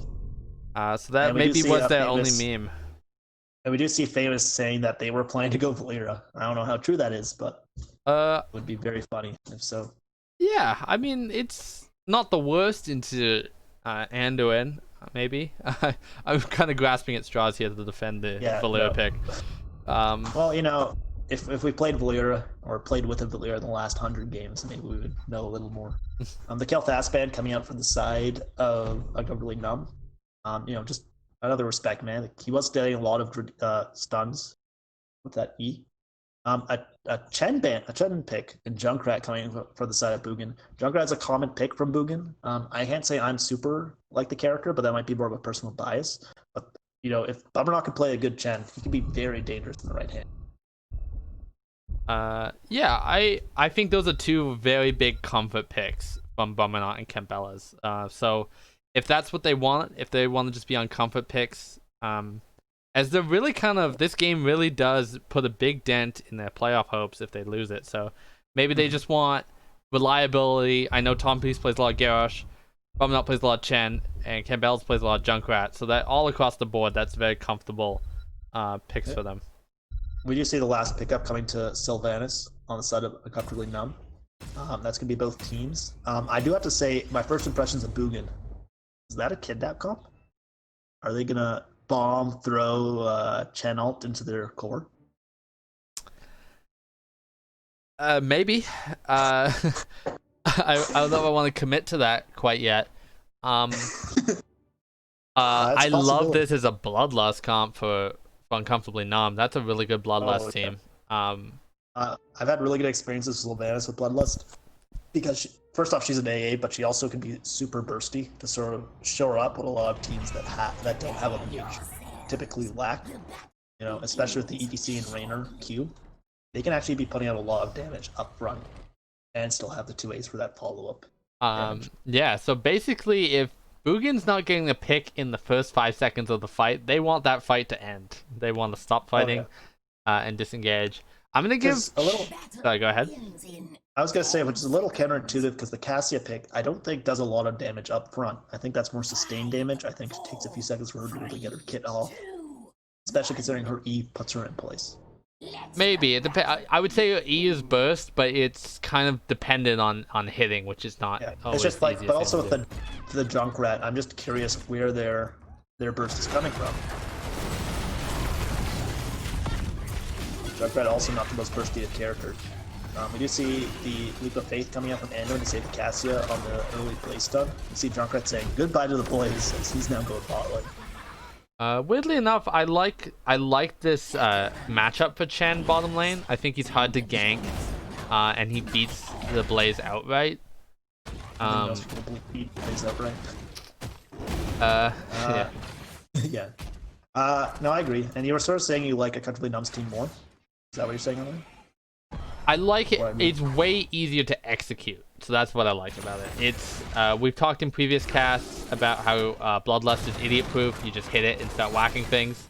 So that maybe was their only meme. And we do see Famous saying that they were planning to go Valera. I don't know how true that is, but it would be very funny if so. Yeah, I mean, it's not the worst into Anduin, maybe. I'm kind of grasping at straws here to defend the Valera pick. Well, if we played Valera or played with a Valera in the last 100 games, maybe we would know a little more. The Kel'Thas band coming out from the side of Uncomfortably Numb. Just another respect, man. He was getting a lot of stuns with that E. A Chen pick and Junkrat coming for the side of Boogan. Junkrat's a common pick from Boogan. I can't say I'm super like the character, but that might be more of a personal bias. But if Bummernock can play a good Chen, he can be very dangerous in the right hand. Yeah, I think those are two very big comfort picks from Bummernock and Cambella's. So if that's what they want, if they want to just be on comfort picks, as they're really this game really does put a big dent in their playoff hopes if they lose it. So maybe they just want reliability. I know Tom Peace plays a lot of Garrosh, Bummernock plays a lot of Chen, and Campbell's plays a lot of Junkrat. So that all across the board, that's very comfortable picks for them. We do see the last pickup coming to Sylvanas on the side of Uncomfortably Numb. That's going to be both teams. I do have to say, my first impressions of Boogan. Is that a kidnap comp? Are they going to bomb, throw Chen ult into their core? Maybe. I don't know if I want to commit to that quite yet. I love this as a Bloodlust comp for Uncomfortably Numb. That's a really good Bloodlust team. I've had really good experiences with Sylvanas with Bloodlust because first off, she's an AA, but she also can be super bursty to sort of show her up what a lot of teams that don't have a mage typically lack. Especially with the ETC and Raynor Q, they can actually be putting out a lot of damage up front and still have the 2As for that follow up. Yeah. So basically, if Boogan's not getting a pick in the first 5 seconds of the fight, they want that fight to end. They want to stop fighting and disengage. I'm going to give a little... Sorry, go ahead. I was going to say, which is a little counterintuitive because the Cassia pick, I don't think does a lot of damage up front. I think that's more sustained damage. I think it takes a few seconds for her to really get her kit off, especially considering her E puts her in place. Maybe. It depends. I would say E is burst, but it's kind of dependent on hitting, which is not always it's just the but also with the Junkrat, I'm just curious where their burst is coming from. Junkrat also not the most bursty of characters. We do see the Leap of Faith coming out from Anduin to save the Cassia on the early play stun. You see Junkrat saying goodbye to the boys as he's now going bot lane. Weirdly enough, I like this matchup for Chen bottom lane. I think he's hard to gank, and he beats the Blaze outright. Yeah. Yeah. No, I agree. And you were sort of saying you like Uncomfortably Numb's team more. Is that what you're saying on that? I like it. It's way easier to execute. So that's what I like about it. It's we've talked in previous casts about how Bloodlust is idiot proof. You just hit it and start whacking things,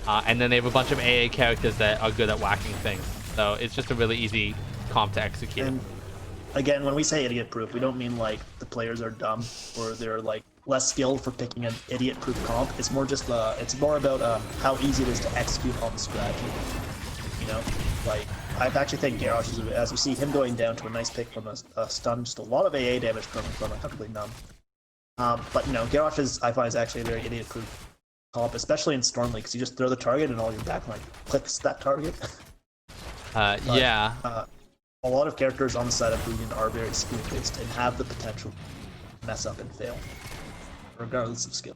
and then they have a bunch of AA characters that are good at whacking things. So it's just a really easy comp to execute. And again, when we say idiot proof, we don't mean like the players are dumb or they're like less skilled for picking an idiot proof comp. It's more just it's more about how easy it is to execute on the strategy. You know, like I actually think Garrosh is, as you see him going down to a nice pick from a stun, just a lot of AA damage from Uncomfortably Numb. But you know, Garrosh I find is actually a very idiot proof comp, especially in Storm League, because you just throw the target and all your backline clicks that target. Yeah. A lot of characters on the side of Boogan are very skill-based and have the potential to mess up and fail, regardless of skill.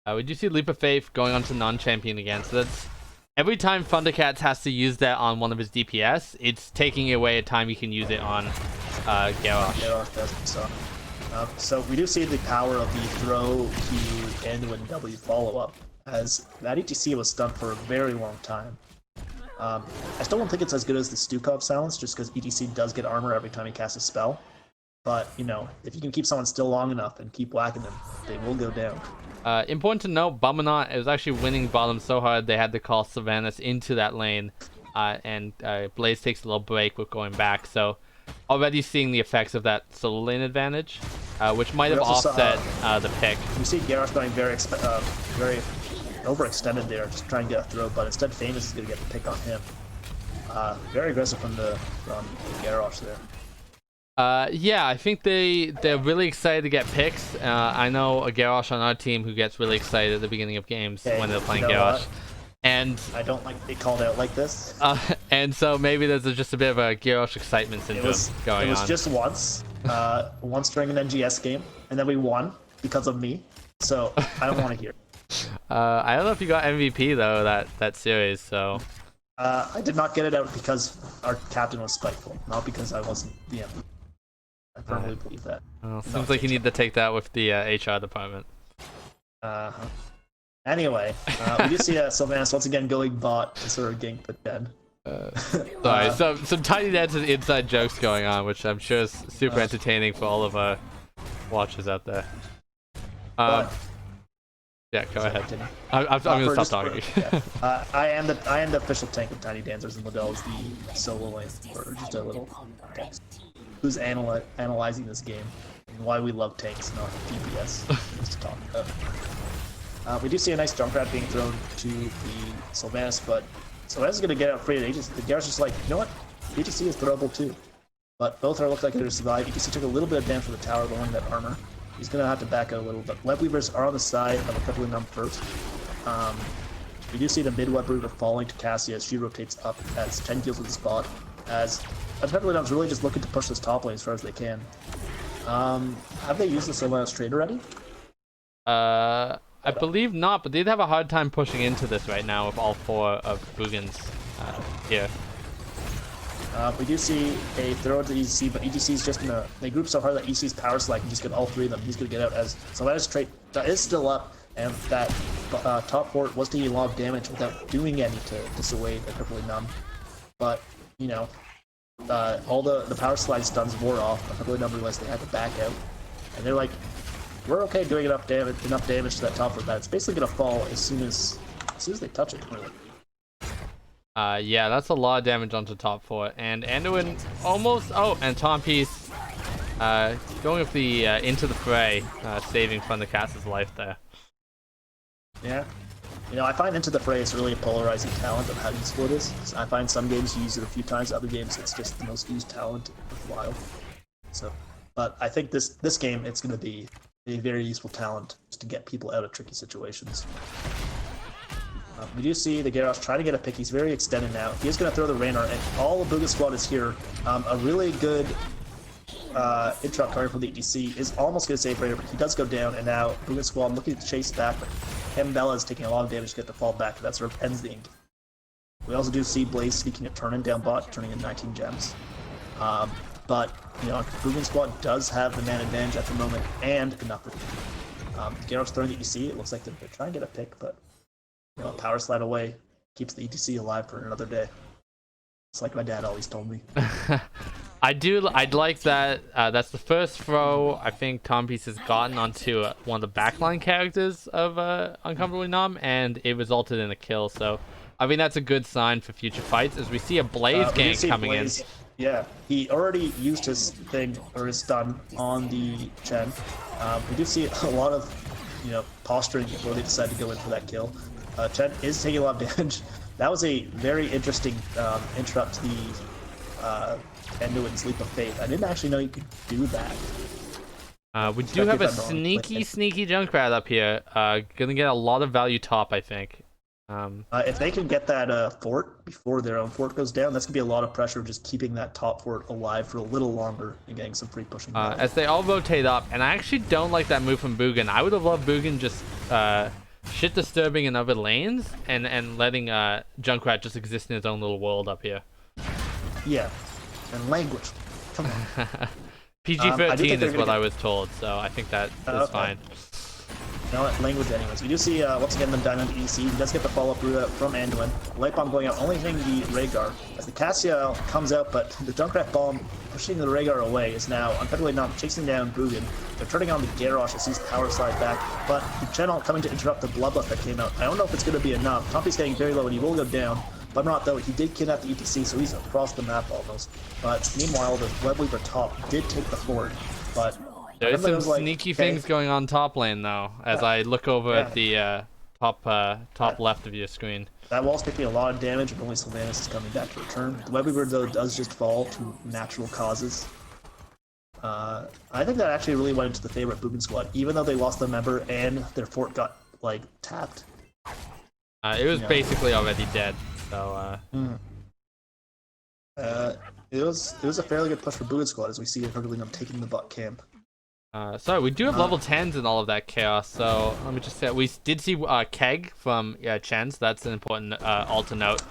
We do see Leap of Faith going on to non-champion again, so that's... Every time Thundercats has to use that on one of his DPS, it's taking away a time you can use it on Garrosh. Garrosh doesn't, so we do see the power of the throw, Q, and the W follow-up, as that ETC was stunned for a very long time. I still don't think it's as good as the Stukov silence, just because ETC does get armor every time he casts a spell. But, you know, if you can keep someone still long enough and keep whacking them, they will go down. Important to note, Bummanot is actually winning bottom so hard they had to call Sylvanas into that lane, and Blaze takes a little break with going back, so already seeing the effects of that solo lane advantage, which might have offset the pick. You see Garrosh going very overextended there, just trying to get a throw, but instead Famous is going to get the pick on him. Very aggressive from Garrosh there. Yeah, I think they're really excited to get picks. I know a Garrosh on our team who gets really excited at the beginning of games when they're playing Garrosh. And I don't like to be called out like this. And so maybe there's just a bit of a Garrosh excitement syndrome going on. It was just once during an NGS game, and then we won because of me. So I don't want to hear it. I don't know if you got MVP though that series. So I did not get it out because our captain was spiteful, not because I wasn't the MVP. I firmly believe that. Well, seems like you need to take that with the HR department. Anyway, we do see Sylvanas once again going bot to sort of gank the dead. Sorry, some Tiny Dance's inside jokes going on, which I'm sure is super entertaining for all of our watchers out there. Yeah, go ahead. I'm gonna stop talking. I am the official tank of Tiny Dancers, and Liddell is the solo lane, or just a little text. Who's analyzing this game and why we love tanks, not DPS. Just to talk about. We do see a nice jump grab being thrown to the Sylvanas, but Sylvanas is going to get out free at Aegis. The Garrosh is like, you know what? ETC is throwable too. But both are look like they're going to survive. ETC took a little bit of damage from the tower, lowering that armor. He's going to have to back out a little bit. Web Weavers are on the side of Uncomfortably Numb first. We do see the mid Web Weaver falling to Cassia as she rotates up as 10 kills with the spot. As Uncomfortably Numb's really just looking to push this top lane as far as they can. Have they used the Sylvanas trade already? I believe not, but they'd have a hard time pushing into this right now with all four of Boogans here. We do see a throw to EDC, but EDC is just gonna... They group so hard that EDC's power select and just get all three of them. He's gonna get out as Sylvanas trait is still up, and that top fort was taking a lot of damage without doing any to dissuade Uncomfortably Numb. But, you know, all the power slide stuns wore off. Uncomfortably Numb realized they had to back out, and they're like, we're okay doing enough damage to that top fort that it's basically gonna fall as soon as they touch it. Really. Yeah, that's a lot of damage onto top four, and Anduin almost. Oh, and Tompiece going with the into the fray, saving Thundercats' life there. Yeah, you know, I find Into the Fray is really a polarizing talent of how useful it is. So I find some games you use it a few times, other games it's just the most used talent worthwhile. So, but I think this game it's going to be a very useful talent just to get people out of tricky situations. We do see the Garrosh trying to get a pick. He's very extended now. He is going to throw the Raynar, and all the Boogan squad is here. A really good interrupt coming from the EDC is almost going to save Raynar, but he does go down, and now Boogan squad looking to chase back, but Bella is taking a lot of damage to get the fall back, and that sort of ends the engage. We also do see Blaze sneaking a turn-in down bot, turning in 19 gems. But, you know, Boogan squad does have the man advantage at the moment, and enough. Garrosh throwing the EDC, it looks like they're trying to get a pick, but you know, power slide away keeps the ETC alive for another day. It's like my dad always told me. I'd like that. That's the first throw I think Timepiece has gotten onto one of the backline characters of Uncomfortably Numb, and it resulted in a kill. So I think that's a good sign for future fights as we see a Blaze gank coming in. Yeah, he already used his thing or his stun on the Chen. We do see a lot of posturing before they decide to go in for that kill. Chen is taking a lot of damage. That was a very interesting interrupt to the Enduin's Leap of Faith. I didn't actually know you could do that. We do have a sneaky Junkrat up here. Gonna get a lot of value top, I think. If they can get that fort before their own fort goes down, that's gonna be a lot of pressure just keeping that top fort alive for a little longer and getting some free pushing. As they all rotate up, and I actually don't like that move from Boogan. I would have loved Boogan just shit disturbing in other lanes and letting Junkrat just exist in his own little world up here. Yeah, and language. Come on. PG-13 is what I was told, so I think that is fine. No, language anyways. We do see, once again, the Diamond EC. He does get the follow-up route from Anduin. Light Bomb going out, only hitting the Rhaegar. As the Cassiel comes out, but the Junkrat Bomb pushing the Rhaegar away is now Uncomfortably Numb chasing down Boogan. They're turning on the Garrosh as he's power slide back, but the channel coming to interrupt the Bloodlust that came out. I don't know if it's going to be enough. Tompy's getting very low and he will go down. But not though, he did kidnap the ETC, so he's across the map almost. But meanwhile, the Webweaver top did take the fort, but there's some sneaky things going on top lane though, as I look over at the top left of your screen. That wall's taking a lot of damage, and only Sylvanas is coming back to return. The Webweaver though does just fall to natural causes. I think that actually really went into the favor of Boogan squad, even though they lost their member and their fort got like tapped. It was basically already dead, so. It was a fairly good push for Boogan squad as we see Uncomfortably Numb taking the bot camp. So we do have level 10s and all of that chaos, so let me just say, we did see Keg from Chen, so that's an important alt to note.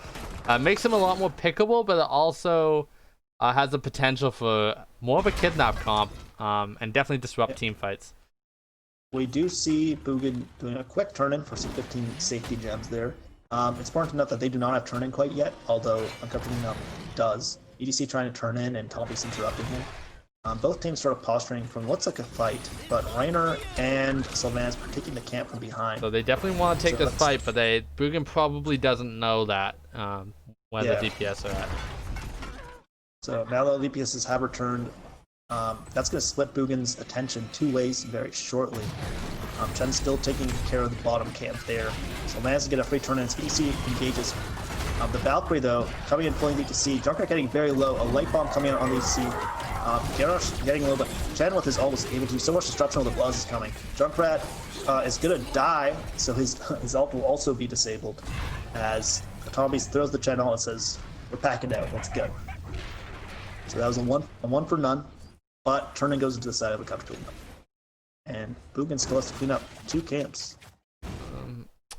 Makes him a lot more pickable, but it also has the potential for more of a kidnap comp, and definitely disrupt team fights. We do see Boogan doing a quick turn-in for some 15 safety gems there. It's important to note that they do not have turn-in quite yet, although Uncomfortably Numb does. EDC trying to turn in and Tompy's interrupting him. Both teams sort of posturing from what's like a fight, but Raynor and Sylvanas are taking the camp from behind. So they definitely want to take this fight, but Boogan probably doesn't know that where the DPS are at. So now that the DPSs have returned, that's going to split Boogan's attention two ways very shortly. Chen's still taking care of the bottom camp there. Sylvanas is get a free turn in. EC engages. The Valkyrie though, coming in pulling the ETC. Junkrat getting very low. A light bomb coming out on the ETC. Garrosh getting a little bit. Chen with his ult was able to do so much destruction while the Blaz is coming. Junkrat is gonna die, so his ult will also be disabled. As Tompy throws the Chen ult and says, "We're packing out. Let's go." So that was a one for none. But turning goes into the side of the Uncomfortably Numb. And Boogan still has to clean up two camps.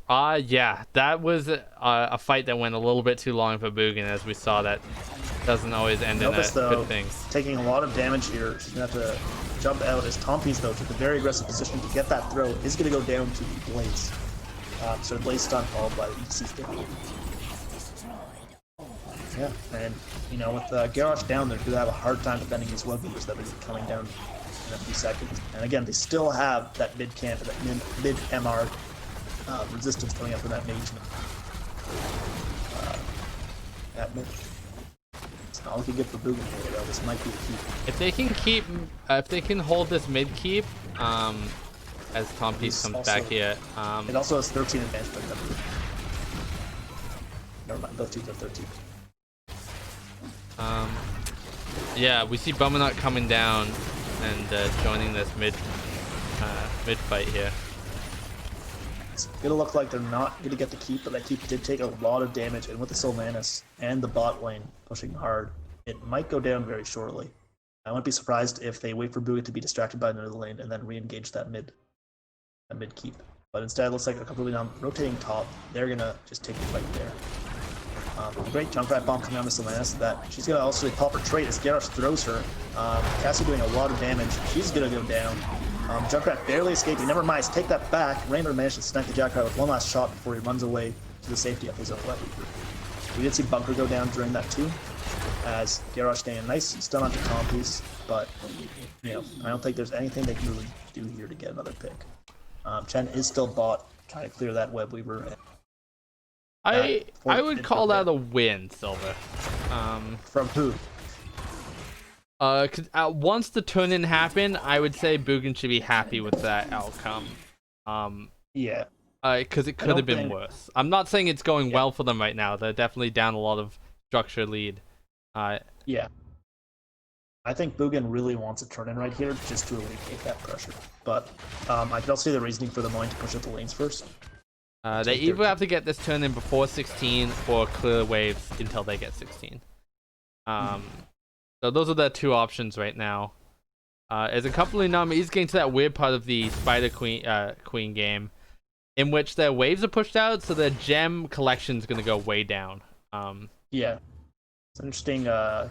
Yeah, that was a fight that went a little bit too long for Boogan, as we saw that doesn't always end in good things. Taking a lot of damage here. She's going to have to jump out as Tompy's, though, took a very aggressive position to get that throw. Is going to go down to Blaze. So Blaze stun followed by the EC stick. Yeah, and, with Garrosh down, they're going to have a hard time defending these web beaters that are coming down in a few seconds. And again, they still have that mid camp, that mid MR resistance coming up from that mage. That mid. It's not looking good for Boogan here, though. This might be the key. If they can hold this mid keep, as Tompy comes back here. It also has 13 advantage by W. Never mind, both teams have 13. Yeah, we see Bummanut coming down and joining this mid fight here. It's gonna look like they're not gonna get the keep, but that keep did take a lot of damage, and with the Sylvanas and the bot lane pushing hard, it might go down very shortly. I wouldn't be surprised if they wait for Boogan to be distracted by another lane and then re-engage that mid keep. But instead, it looks like Uncomfortably Numb rotating top. They're gonna just take the fight there. Great Junkrat bomb coming on to Sylvanas. That she's gonna also pop her trait as Garrosh throws her. Cassie doing a lot of damage. She's gonna go down. Junkrat barely escaping. Never mind. Take that back. Raynor managed to snipe the Junkrat with one last shot before he runs away to the safety of his own weapon. We did see Bunker go down during that too. as Garrosh getting a nice stun onto Calm piece, but I don't think there's anything they can really do here to get another pick. Chen is still bot, trying to clear that web weaver. I would call that a win, Silver. From who? Cause once the turn-in happened, I would say Boogan should be happy with that outcome. Yeah. Because it could have been worse. I'm not saying it's going well for them right now. They're definitely down a lot of structure lead. Yeah. I think Boogan really wants a turn-in right here just to alleviate that pressure. But I can also see the reasoning for them wanting to push up the lanes first. They either have to get this turn in before 16 or clear waves until they get 16. So those are the two options right now. As Uncomfortably Numb is getting to that weird part of the Spider Queen game, in which their waves are pushed out, so their gem collection is going to go way down. Yeah, it's an interesting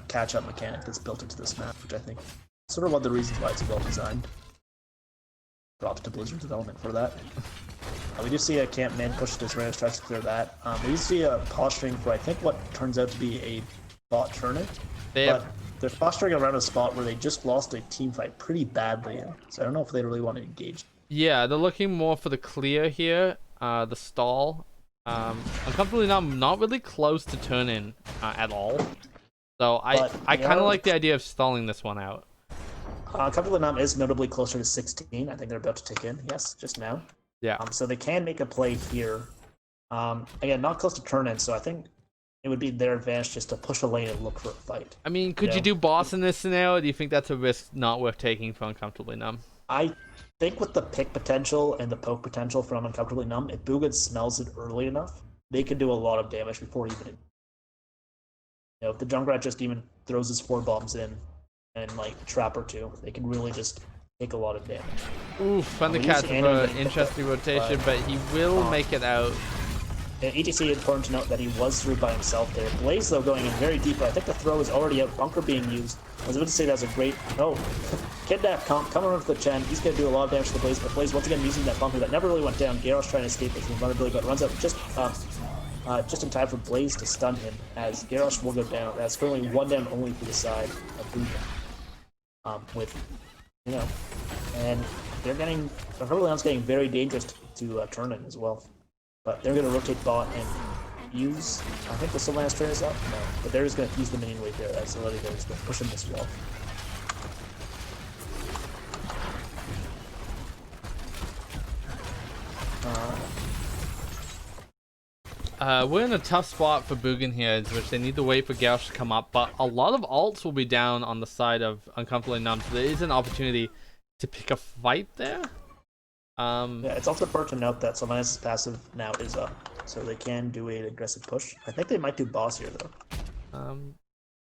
catch-up mechanic that's built into this map, which I think is sort of one of the reasons why it's well designed. Props to Blizzard development for that. We do see a camp man push this Reyes, tries to clear that. We do see a posturing for I think what turns out to be a bot turn-in. But they're posturing around a spot where they just lost a team fight pretty badly in. So I don't know if they really want to engage. Yeah, they're looking more for the clear here, the stall. Uncomfortably Numb, not really close to turn-in at all. So I kind of like the idea of stalling this one out. Uncomfortably Numb is notably closer to 16. I think they're about to tick in. Yes, just now. Yeah. So they can make a play here. Again, not close to turn-in, so I think it would be their advantage just to push a lane and look for a fight. I mean, could you do boss in this scenario? Or do you think that's a risk not worth taking for Uncomfortably Numb? I think with the pick potential and the poke potential from Uncomfortably Numb, if Boogan smells it early enough, they could do a lot of damage before even. If the Junkrat just even throws his 4 bombs in and like trap or 2, they can really just take a lot of damage. Ooh, Thundercat's an interesting rotation, but he will make it out. And ETC, important to note that he was through by himself there. Blaze, though, going in very deep. I think the throw is already out. Bunker being used. I was about to say that was a great... Oh, Kidnap coming around for the Chen. He's going to do a lot of damage to the Blaze, but Blaze once again using that bunker that never really went down. Garrosh trying to escape his vulnerability, but runs out just in time for Blaze to stun him, as Garrosh will go down. That's currently 1 down only for the side of Boogan. And they're getting... Uncomfortably getting very dangerous to turn in as well. But they're going to rotate bot and use... I think the Sylvanas turn is up? No. But they're just going to use the minion wave there as the Lady there is going to push him this wall. We're in a tough spot for Boogan here, which they need to wait for Garrosh to come up, but a lot of ults will be down on the side of Uncomfortably Numb, so there is an opportunity to pick a fight there. Yeah, it's also important to note that Sylvanas' passive now is up, so they can do an aggressive push. I think they might do boss here, though.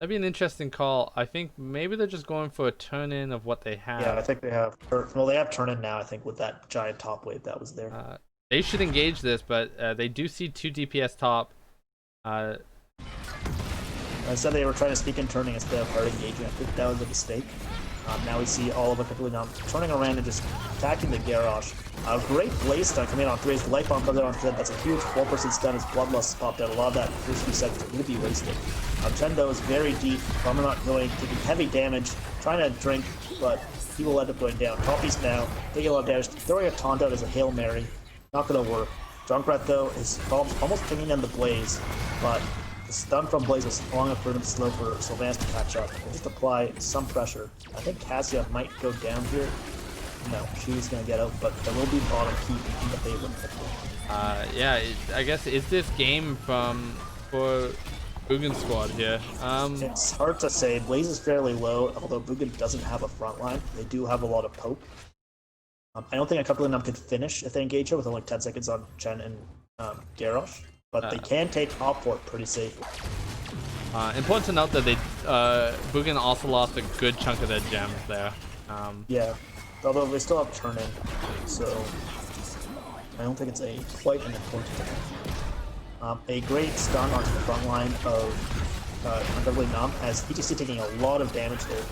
That'd be an interesting call. I think maybe they're just going for a turn-in of what they have. Yeah, I think they have... Well, they have turn-in now, I think, with that giant top wave that was there. They should engage this, but they do see 2 DPS top. I said they were trying to sneak in turning instead of hard engaging. I think that was a mistake. Now we see all of Uncomfortably Numb turning around and just attacking the Garrosh. A great Blaze stun coming in on 3. The Life Bomb comes out on 10. That's a huge 4% stun as Bloodlust popped out. A lot of that first few seconds would be wasted. Chendo is very deep. Promenade going, taking heavy damage, trying to drink, but he will end up going down. Copies now, taking a lot of damage, throwing a taunt out as a Hail Mary. Not going to work. Junkrat, though, is almost pinging in the Blaze, but the stun from Blaze was long enough for him to slow for Sylvanas to catch up and just apply some pressure. I think Cassia might go down here. No, she's going to get out, but there will be bottom keep in the favor. Yeah, I guess, is this game for Boogan squad here? It's hard to say. Blaze is fairly low, although Boogan doesn't have a front line. They do have a lot of poke. I don't think Uncomfortably Numb could finish if they engage her with only 10 seconds on Chen and Garrosh, but they can take top fort pretty safely. Important to note that they Boogan also lost a good chunk of their gems there. Yeah, although they still have turn in, so I don't think it's quite an important thing. A great stun onto the front line of Uncomfortably Numb, as ETC taking a lot of damage there.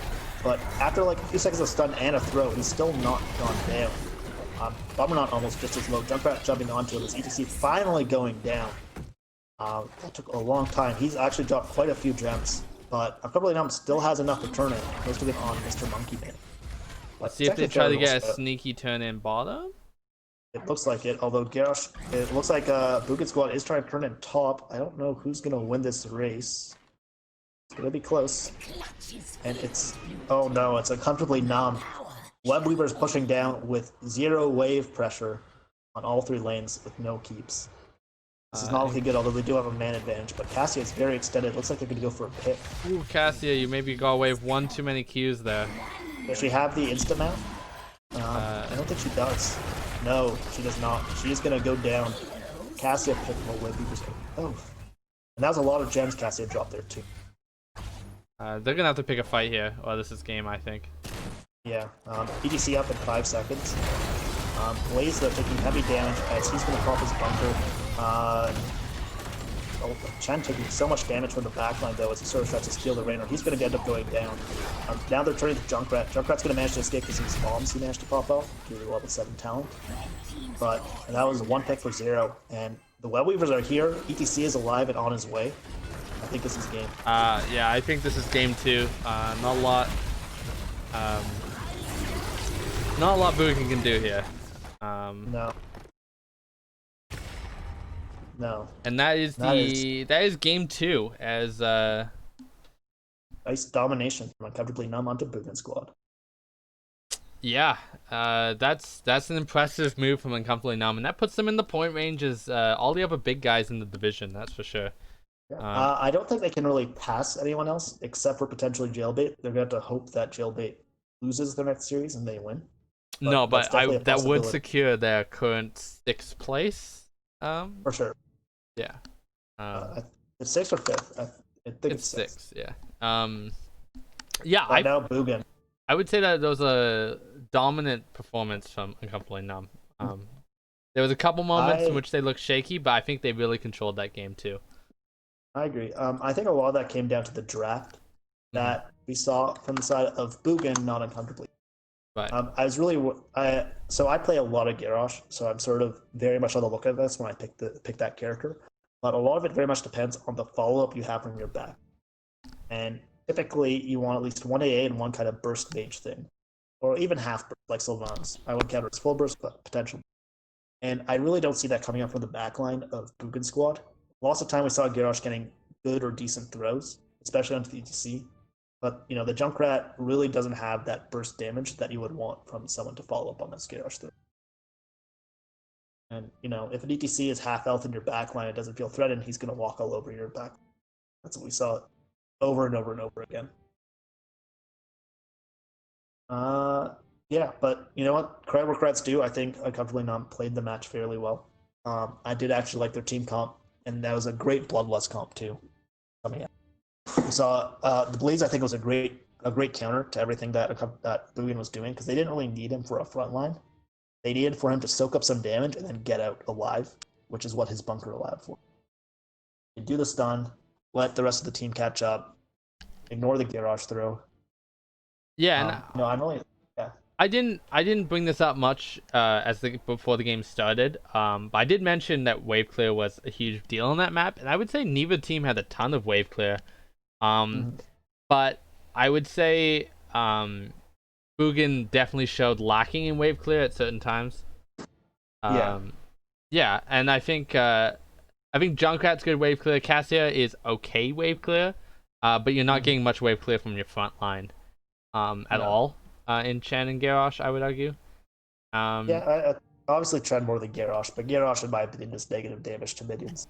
But after like a few seconds of stun and a throw, he's still not gone down. Bombernaut almost just as low. Junkrat jumping onto him as ETC finally going down. That took a long time. He's actually dropped quite a few gems. but Uncomfortably Numb still has enough to turn it. Most of it on Mr. Monkey Man. Let's see if they try to get a sneaky turn in bottom. It looks like it, although Garrosh, it looks like Boogan Squad is trying to turn in top. I don't know who's going to win this race. It's going to be close. And it's, oh no, it's Uncomfortably Numb. Webweaver's pushing down with 0 wave pressure on all 3 lanes with no keeps. This is not looking good, although they do have a man advantage, but Cassia is very extended. Looks like they're going to go for a pick. Ooh, Cassia, you maybe got away with 1 too many Qs there. Does she have the insta mount? I don't think she does. No, she does not. She is going to go down. Cassia picked while Webweaver's going. Oh. And that was a lot of gems Cassia dropped there, too. They're going to have to pick a fight here, or this is game, I think. Yeah. EDC up in 5 seconds. Blaze, though, taking heavy damage as he's going to pop his bunker. Chen taking so much damage from the backline, though, as he sort of tries to steal the Raynor. He's going to end up going down. Now they're turning to Junkrat. Junkrat's going to manage to escape because his bombs he managed to pop off due to level 7 talent. But that was 1 pick for 0. And the Webweavers are here. ETC is alive and on his way. I think this is game. Yeah, I think this is game 2. Not a lot. Not a lot Boogan can do here. No. No. And that is game 2 as nice domination from Uncomfortably Numb onto Boogan Squad. Yeah, that's an impressive move from Uncomfortably Numb, and that puts them in the point range as all the other big guys in the division. That's for sure. Yeah. I don't think they can really pass anyone else except for potentially Jailbait. They're going to have to hope that Jailbait loses their next series and they win. But that would secure their current 6th place. For sure. Yeah. It's 6th or 5th. I think it's 6th. Yeah. Yeah. Now Boogan. I would say that there was a dominant performance from Uncomfortably Numb. There was a couple moments in which they looked shaky, but I think they really controlled that game too. I agree. I think a lot of that came down to the draft that we saw from the side of Boogan, not Uncomfortably. Right. So I play a lot of Garrosh, so I'm sort of very much on the lookout for this when I pick that character. But a lot of it very much depends on the follow-up you have from your back. And typically, you want at least 1 AA and 1 kind of burst mage thing. Or even half burst, like Sylvan's. I would count it as full burst, but potential. And I really don't see that coming up from the backline of Boogan Squad. Lots of time we saw Garrosh getting good or decent throws, especially onto the ETC. But, the Junkrat really doesn't have that burst damage that you would want from someone to follow up on this Garrosh throw. And, if an ETC is half health in your backline, it doesn't feel threatened, he's going to walk all over your back. That's what we saw over and over and over again. Yeah, but you know what? Credit where credit's due. I think Uncomfortably Numb played the match fairly well. I did actually like their team comp, and that was a great Bloodlust comp too. Coming out. We saw the Blaze. I think was a great counter to everything that Boogan was doing because they didn't really need him for a front line. They needed for him to soak up some damage and then get out alive, which is what his bunker allowed for. You do the stun, let the rest of the team catch up, ignore the Garrosh throw. Yeah, and I'm only. Yeah. I didn't bring this up much before the game started. But I did mention that wave clear was a huge deal on that map, and I would say neither team had a ton of wave clear. But I would say Boogan definitely showed lacking in wave clear at certain times. Yeah, and I think Junkrat's good wave clear. Cassia is okay wave clear, but you're not getting much wave clear from your front line at all. In Chen and Garrosh, I would argue. I obviously Chen more than Garrosh, but Garrosh, in my opinion, does negative damage to minions.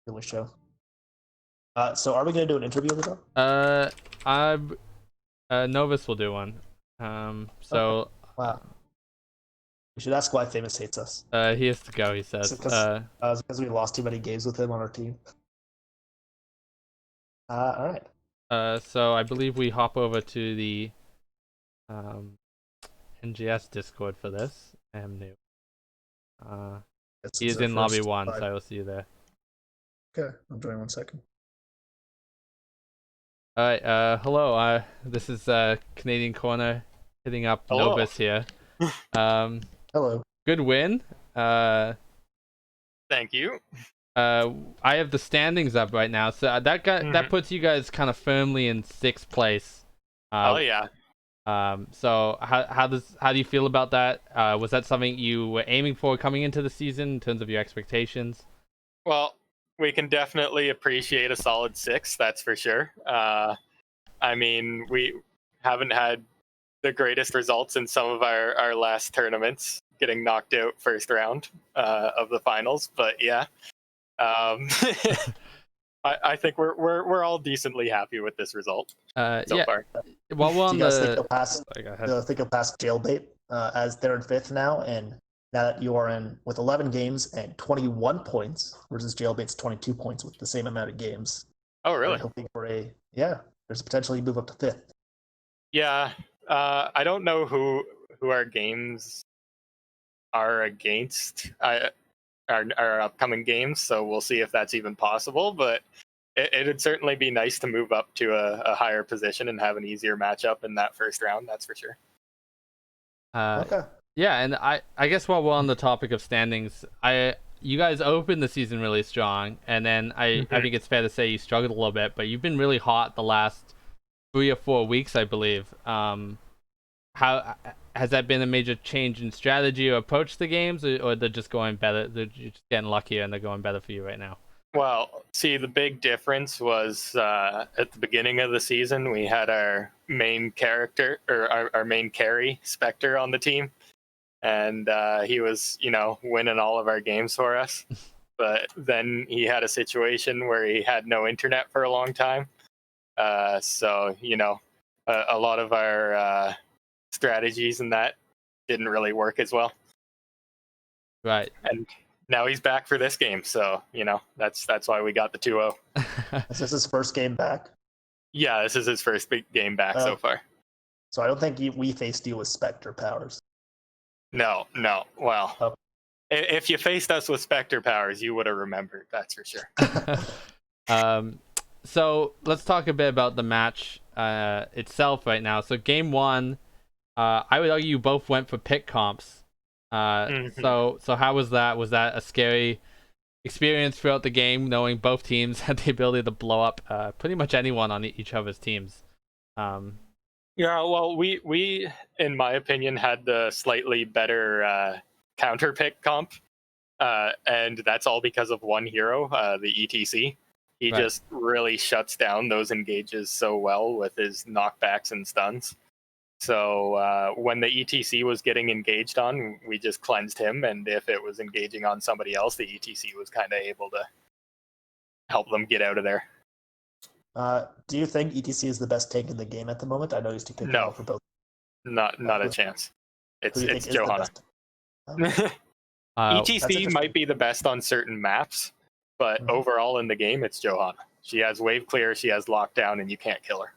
Really show. So are we going to do an interview with them? Novus will do one. Okay. Wow. We should ask why Famous hates us. He has to go, he says. Because we lost too many games with him on our team. All right. So I believe we hop over to the NGS Discord for this. I am new. He is in lobby 1, so I will see you there. Okay, I'll join 1 second. Alright, hello, this is Canadian Corner hitting up Novus here. Hello. Good win. Thank you. I have the standings up right now, so that puts you guys kind of firmly in sixth place. Oh yeah. So how do you feel about that? Was that something you were aiming for coming into the season in terms of your expectations? Well, we can definitely appreciate a solid 6, that's for sure. I mean, we haven't had the greatest results in some of our last tournaments, getting knocked out first round of the finals. But yeah, um, I think we're all decently happy with this result so Yeah. far. While we're Do on you guys the, think you'll pass? Sorry, go Do ahead. you think you'll pass Jailbait as they're in fifth now? And now that you are in with 11 games and 21 points versus Jailbait's 22 points with the same amount of games. Oh Are you really? hoping for a There's potential you move up to fifth. Yeah. I don't know who our games are against. Our upcoming games, so we'll see if that's even possible. But it'd certainly be nice to move up to a higher position and have an easier matchup in that first round. That's for sure. Okay. Yeah, and I guess while we're on the topic of standings, you guys opened the season really strong, and then I think it's fair to say you struggled a little bit, but you've been really hot the last 3 or 4 weeks, I believe. How has that been a major change in strategy or approach to the games, or they're just going better? They're just getting luckier and they're going better for you right now. Well, see, the big difference was at the beginning of the season, we had our main character or our main carry, Spectre, on the team. And he was, winning all of our games for us. But then he had a situation where he had no internet for a long time. So, a lot of our strategies and that didn't really work as well. Right. And now he's back for this game, so that's why we got the 2-0. Is this his first game back? Yeah, this is his first big game back so far. So I don't think we faced you with Spectre powers. No. Well, if you faced us with Spectre powers, you would have remembered. That's for sure. So let's talk a bit about the match itself right now. So game one, I would argue you both went for pick comps. So how was that? Was that a scary experience throughout the game, knowing both teams had the ability to blow up pretty much anyone on each other's teams? Yeah, well, we in my opinion had the slightly better counter pick comp, and that's all because of one hero, the ETC. He just really shuts down those engages so well with his knockbacks and stuns. So when the ETC was getting engaged on, we just cleansed him, and if it was engaging on somebody else, the ETC was kind of able to help them get out of there. Do you think ETC is the best tank in the game at the moment? I know he's too pick well for both. Not a chance. It's Johanna. Oh. ETC might be the best on certain maps, but overall in the game, it's Johanna. She has wave clear, she has lockdown, and you can't kill her.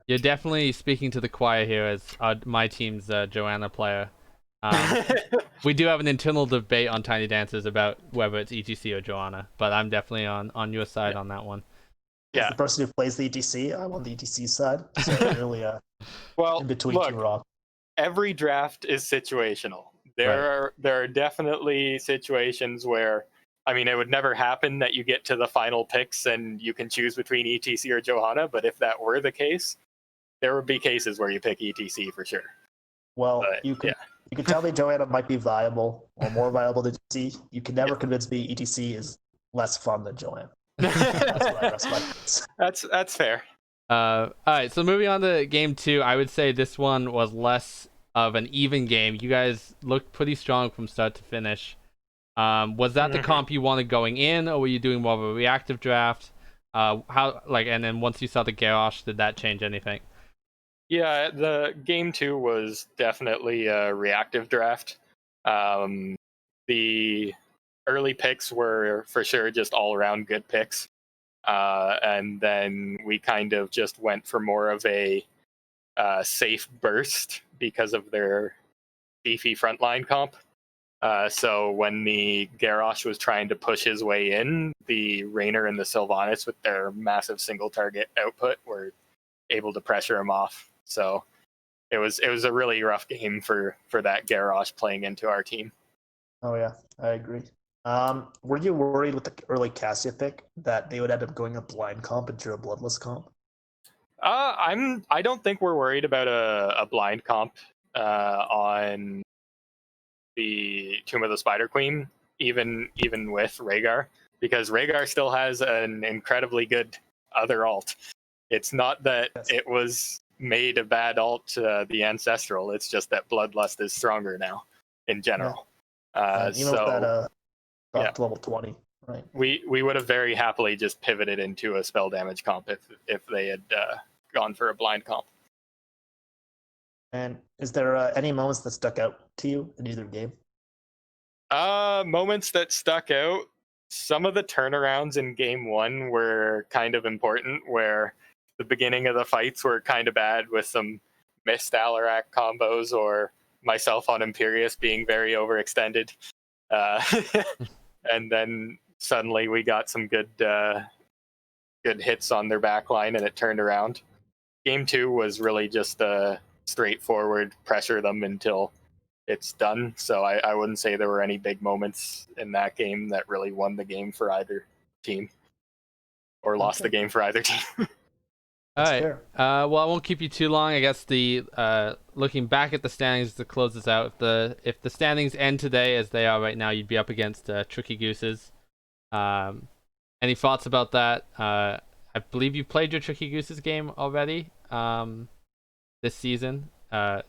You're definitely speaking to the choir here as my team's Joanna player. We do have an internal debate on Tiny Dancers about whether it's ETC or Joanna, but I'm definitely on your side on that one. As the person who plays the ETC, I'm on the ETC side. So really, in between two rocks. Every draft is situational. There are definitely situations where, I mean, it would never happen that you get to the final picks and you can choose between ETC or Johanna, but if that were the case, there would be cases where you pick ETC for sure. Well, you could tell me Joanna might be viable or more viable than ETC. You can never convince me ETC is less fun than Joanna. That's fair. All right, so moving on to game two, I would say this one was less of an even game. You guys looked pretty strong from start to finish. Was that the comp you wanted going in, or were you doing more of a reactive draft? And then once you saw the Garrosh, did that change anything? Yeah, the game two was definitely a reactive draft. The early picks were for sure just all around good picks. And then we kind of just went for more of a safe burst because of their beefy frontline comp. So when the Garrosh was trying to push his way in, the Raynor and the Sylvanas with their massive single target output were able to pressure him off. So it was a really rough game for that Garrosh playing into our team. Oh yeah, I agree. Were you worried with the early Cassia pick that they would end up going a blind comp into a bloodless comp? I don't think we're worried about a blind comp on the Tomb of the Spider Queen, even with Rhaegar, because Rhaegar still has an incredibly good other alt. It's not that it was made a bad alt to the Ancestral. It's just that Bloodlust is stronger now in general. Even with that got to level 20, right? We would have very happily just pivoted into a spell damage comp if they had gone for a blind comp. And is there any moments that stuck out to you in either game? Moments that stuck out. Some of the turnarounds in game 1 were kind of important, where the beginning of the fights were kind of bad with some missed Alarak combos or myself on Imperius being very overextended. And then suddenly we got some good hits on their backline and it turned around. Game 2 was really just a straightforward pressure them until it's done. So I wouldn't say there were any big moments in that game that really won the game for either team or lost the game for either team. All right. Well, I won't keep you too long. I guess the looking back at the standings to close this out, if the standings end today as they are right now, you'd be up against Tricky Gooses. Any thoughts about that? I believe you played your Tricky Gooses game already this season. I'll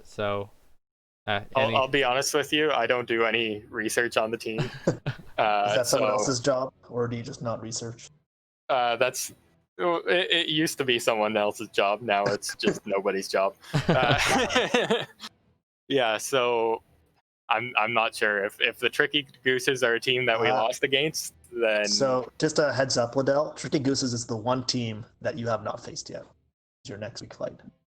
be honest with you. I don't do any research on the team. Is that someone else's job, or do you just not research? It used to be someone else's job. Now it's just nobody's job. Yeah, so I'm not sure if the Tricky Gooses are a team that we lost against. Then just a heads up, Liddell. Tricky Gooses is the one team that you have not faced yet. It's your next week fight.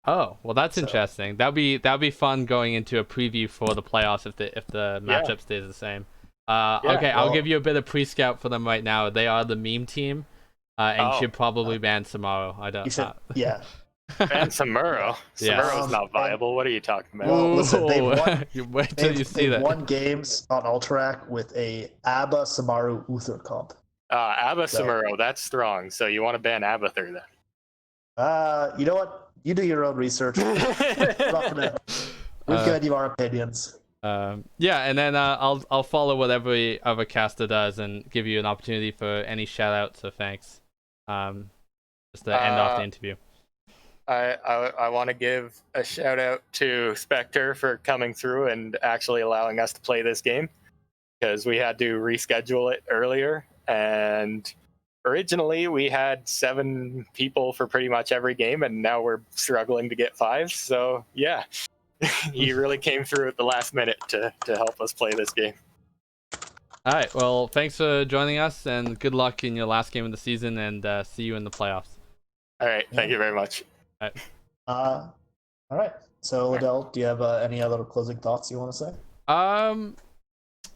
Oh, well, that's interesting. That'll be fun going into a preview for the playoffs if the matchup stays the same. Okay, I'll give you a bit of pre-scout for them right now. They are the meme team, and you should probably ban Samaro. I don't. You should, yeah. And Samuro. Samuro's not viable. What are you talking about? Well, listen, they've won. You wait till you see that. Won games on Ultrac with a Abba Samaru Uther comp. Abba Samuro, that's strong. So you want to ban Abathur then? You know what? You do your own research. We've given you our opinions. Yeah, and then I'll follow what every other caster does and give you an opportunity for any shout outs or thanks. Just to end off the interview. I want to give a shout out to Spectre for coming through and actually allowing us to play this game, because we had to reschedule it earlier, and originally we had 7 people for pretty much every game, and now we're struggling to get 5. So yeah, he really came through at the last minute to help us play this game. All right, well, thanks for joining us, and good luck in your last game of the season, and see you in the playoffs. All right, thank you very much. All right. So, Liddell, do you have any other closing thoughts you want to say?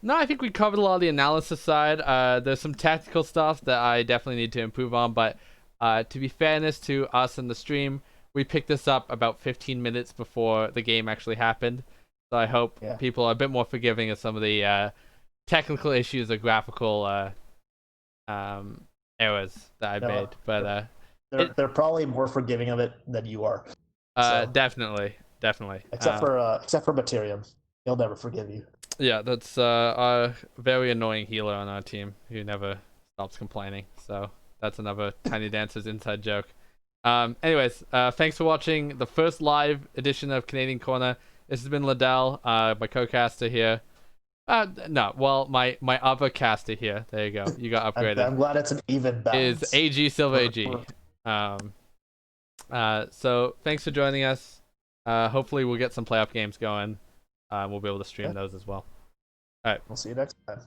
No, I think we covered a lot of the analysis side. There's some tactical stuff that I definitely need to improve on, but to be fairness to us in the stream, we picked this up about 15 minutes before the game actually happened. So I hope people are a bit more forgiving of some of the technical issues or graphical errors that I made. But they're probably more forgiving of it than you are. Definitely. Except for Materium, he'll never forgive you. Yeah, that's a very annoying healer on our team who never stops complaining. So that's another Tiny Dancer's inside joke. Anyways, thanks for watching the first live edition of Canadian Corner. This has been Liddell, my co-caster here. My other caster here. There you go. You got upgraded. I'm glad it's an even balance. Is AG Silver AG. So thanks for joining us. Hopefully we'll get some playoff games going. We'll be able to stream those as well. All right. We'll see you next time.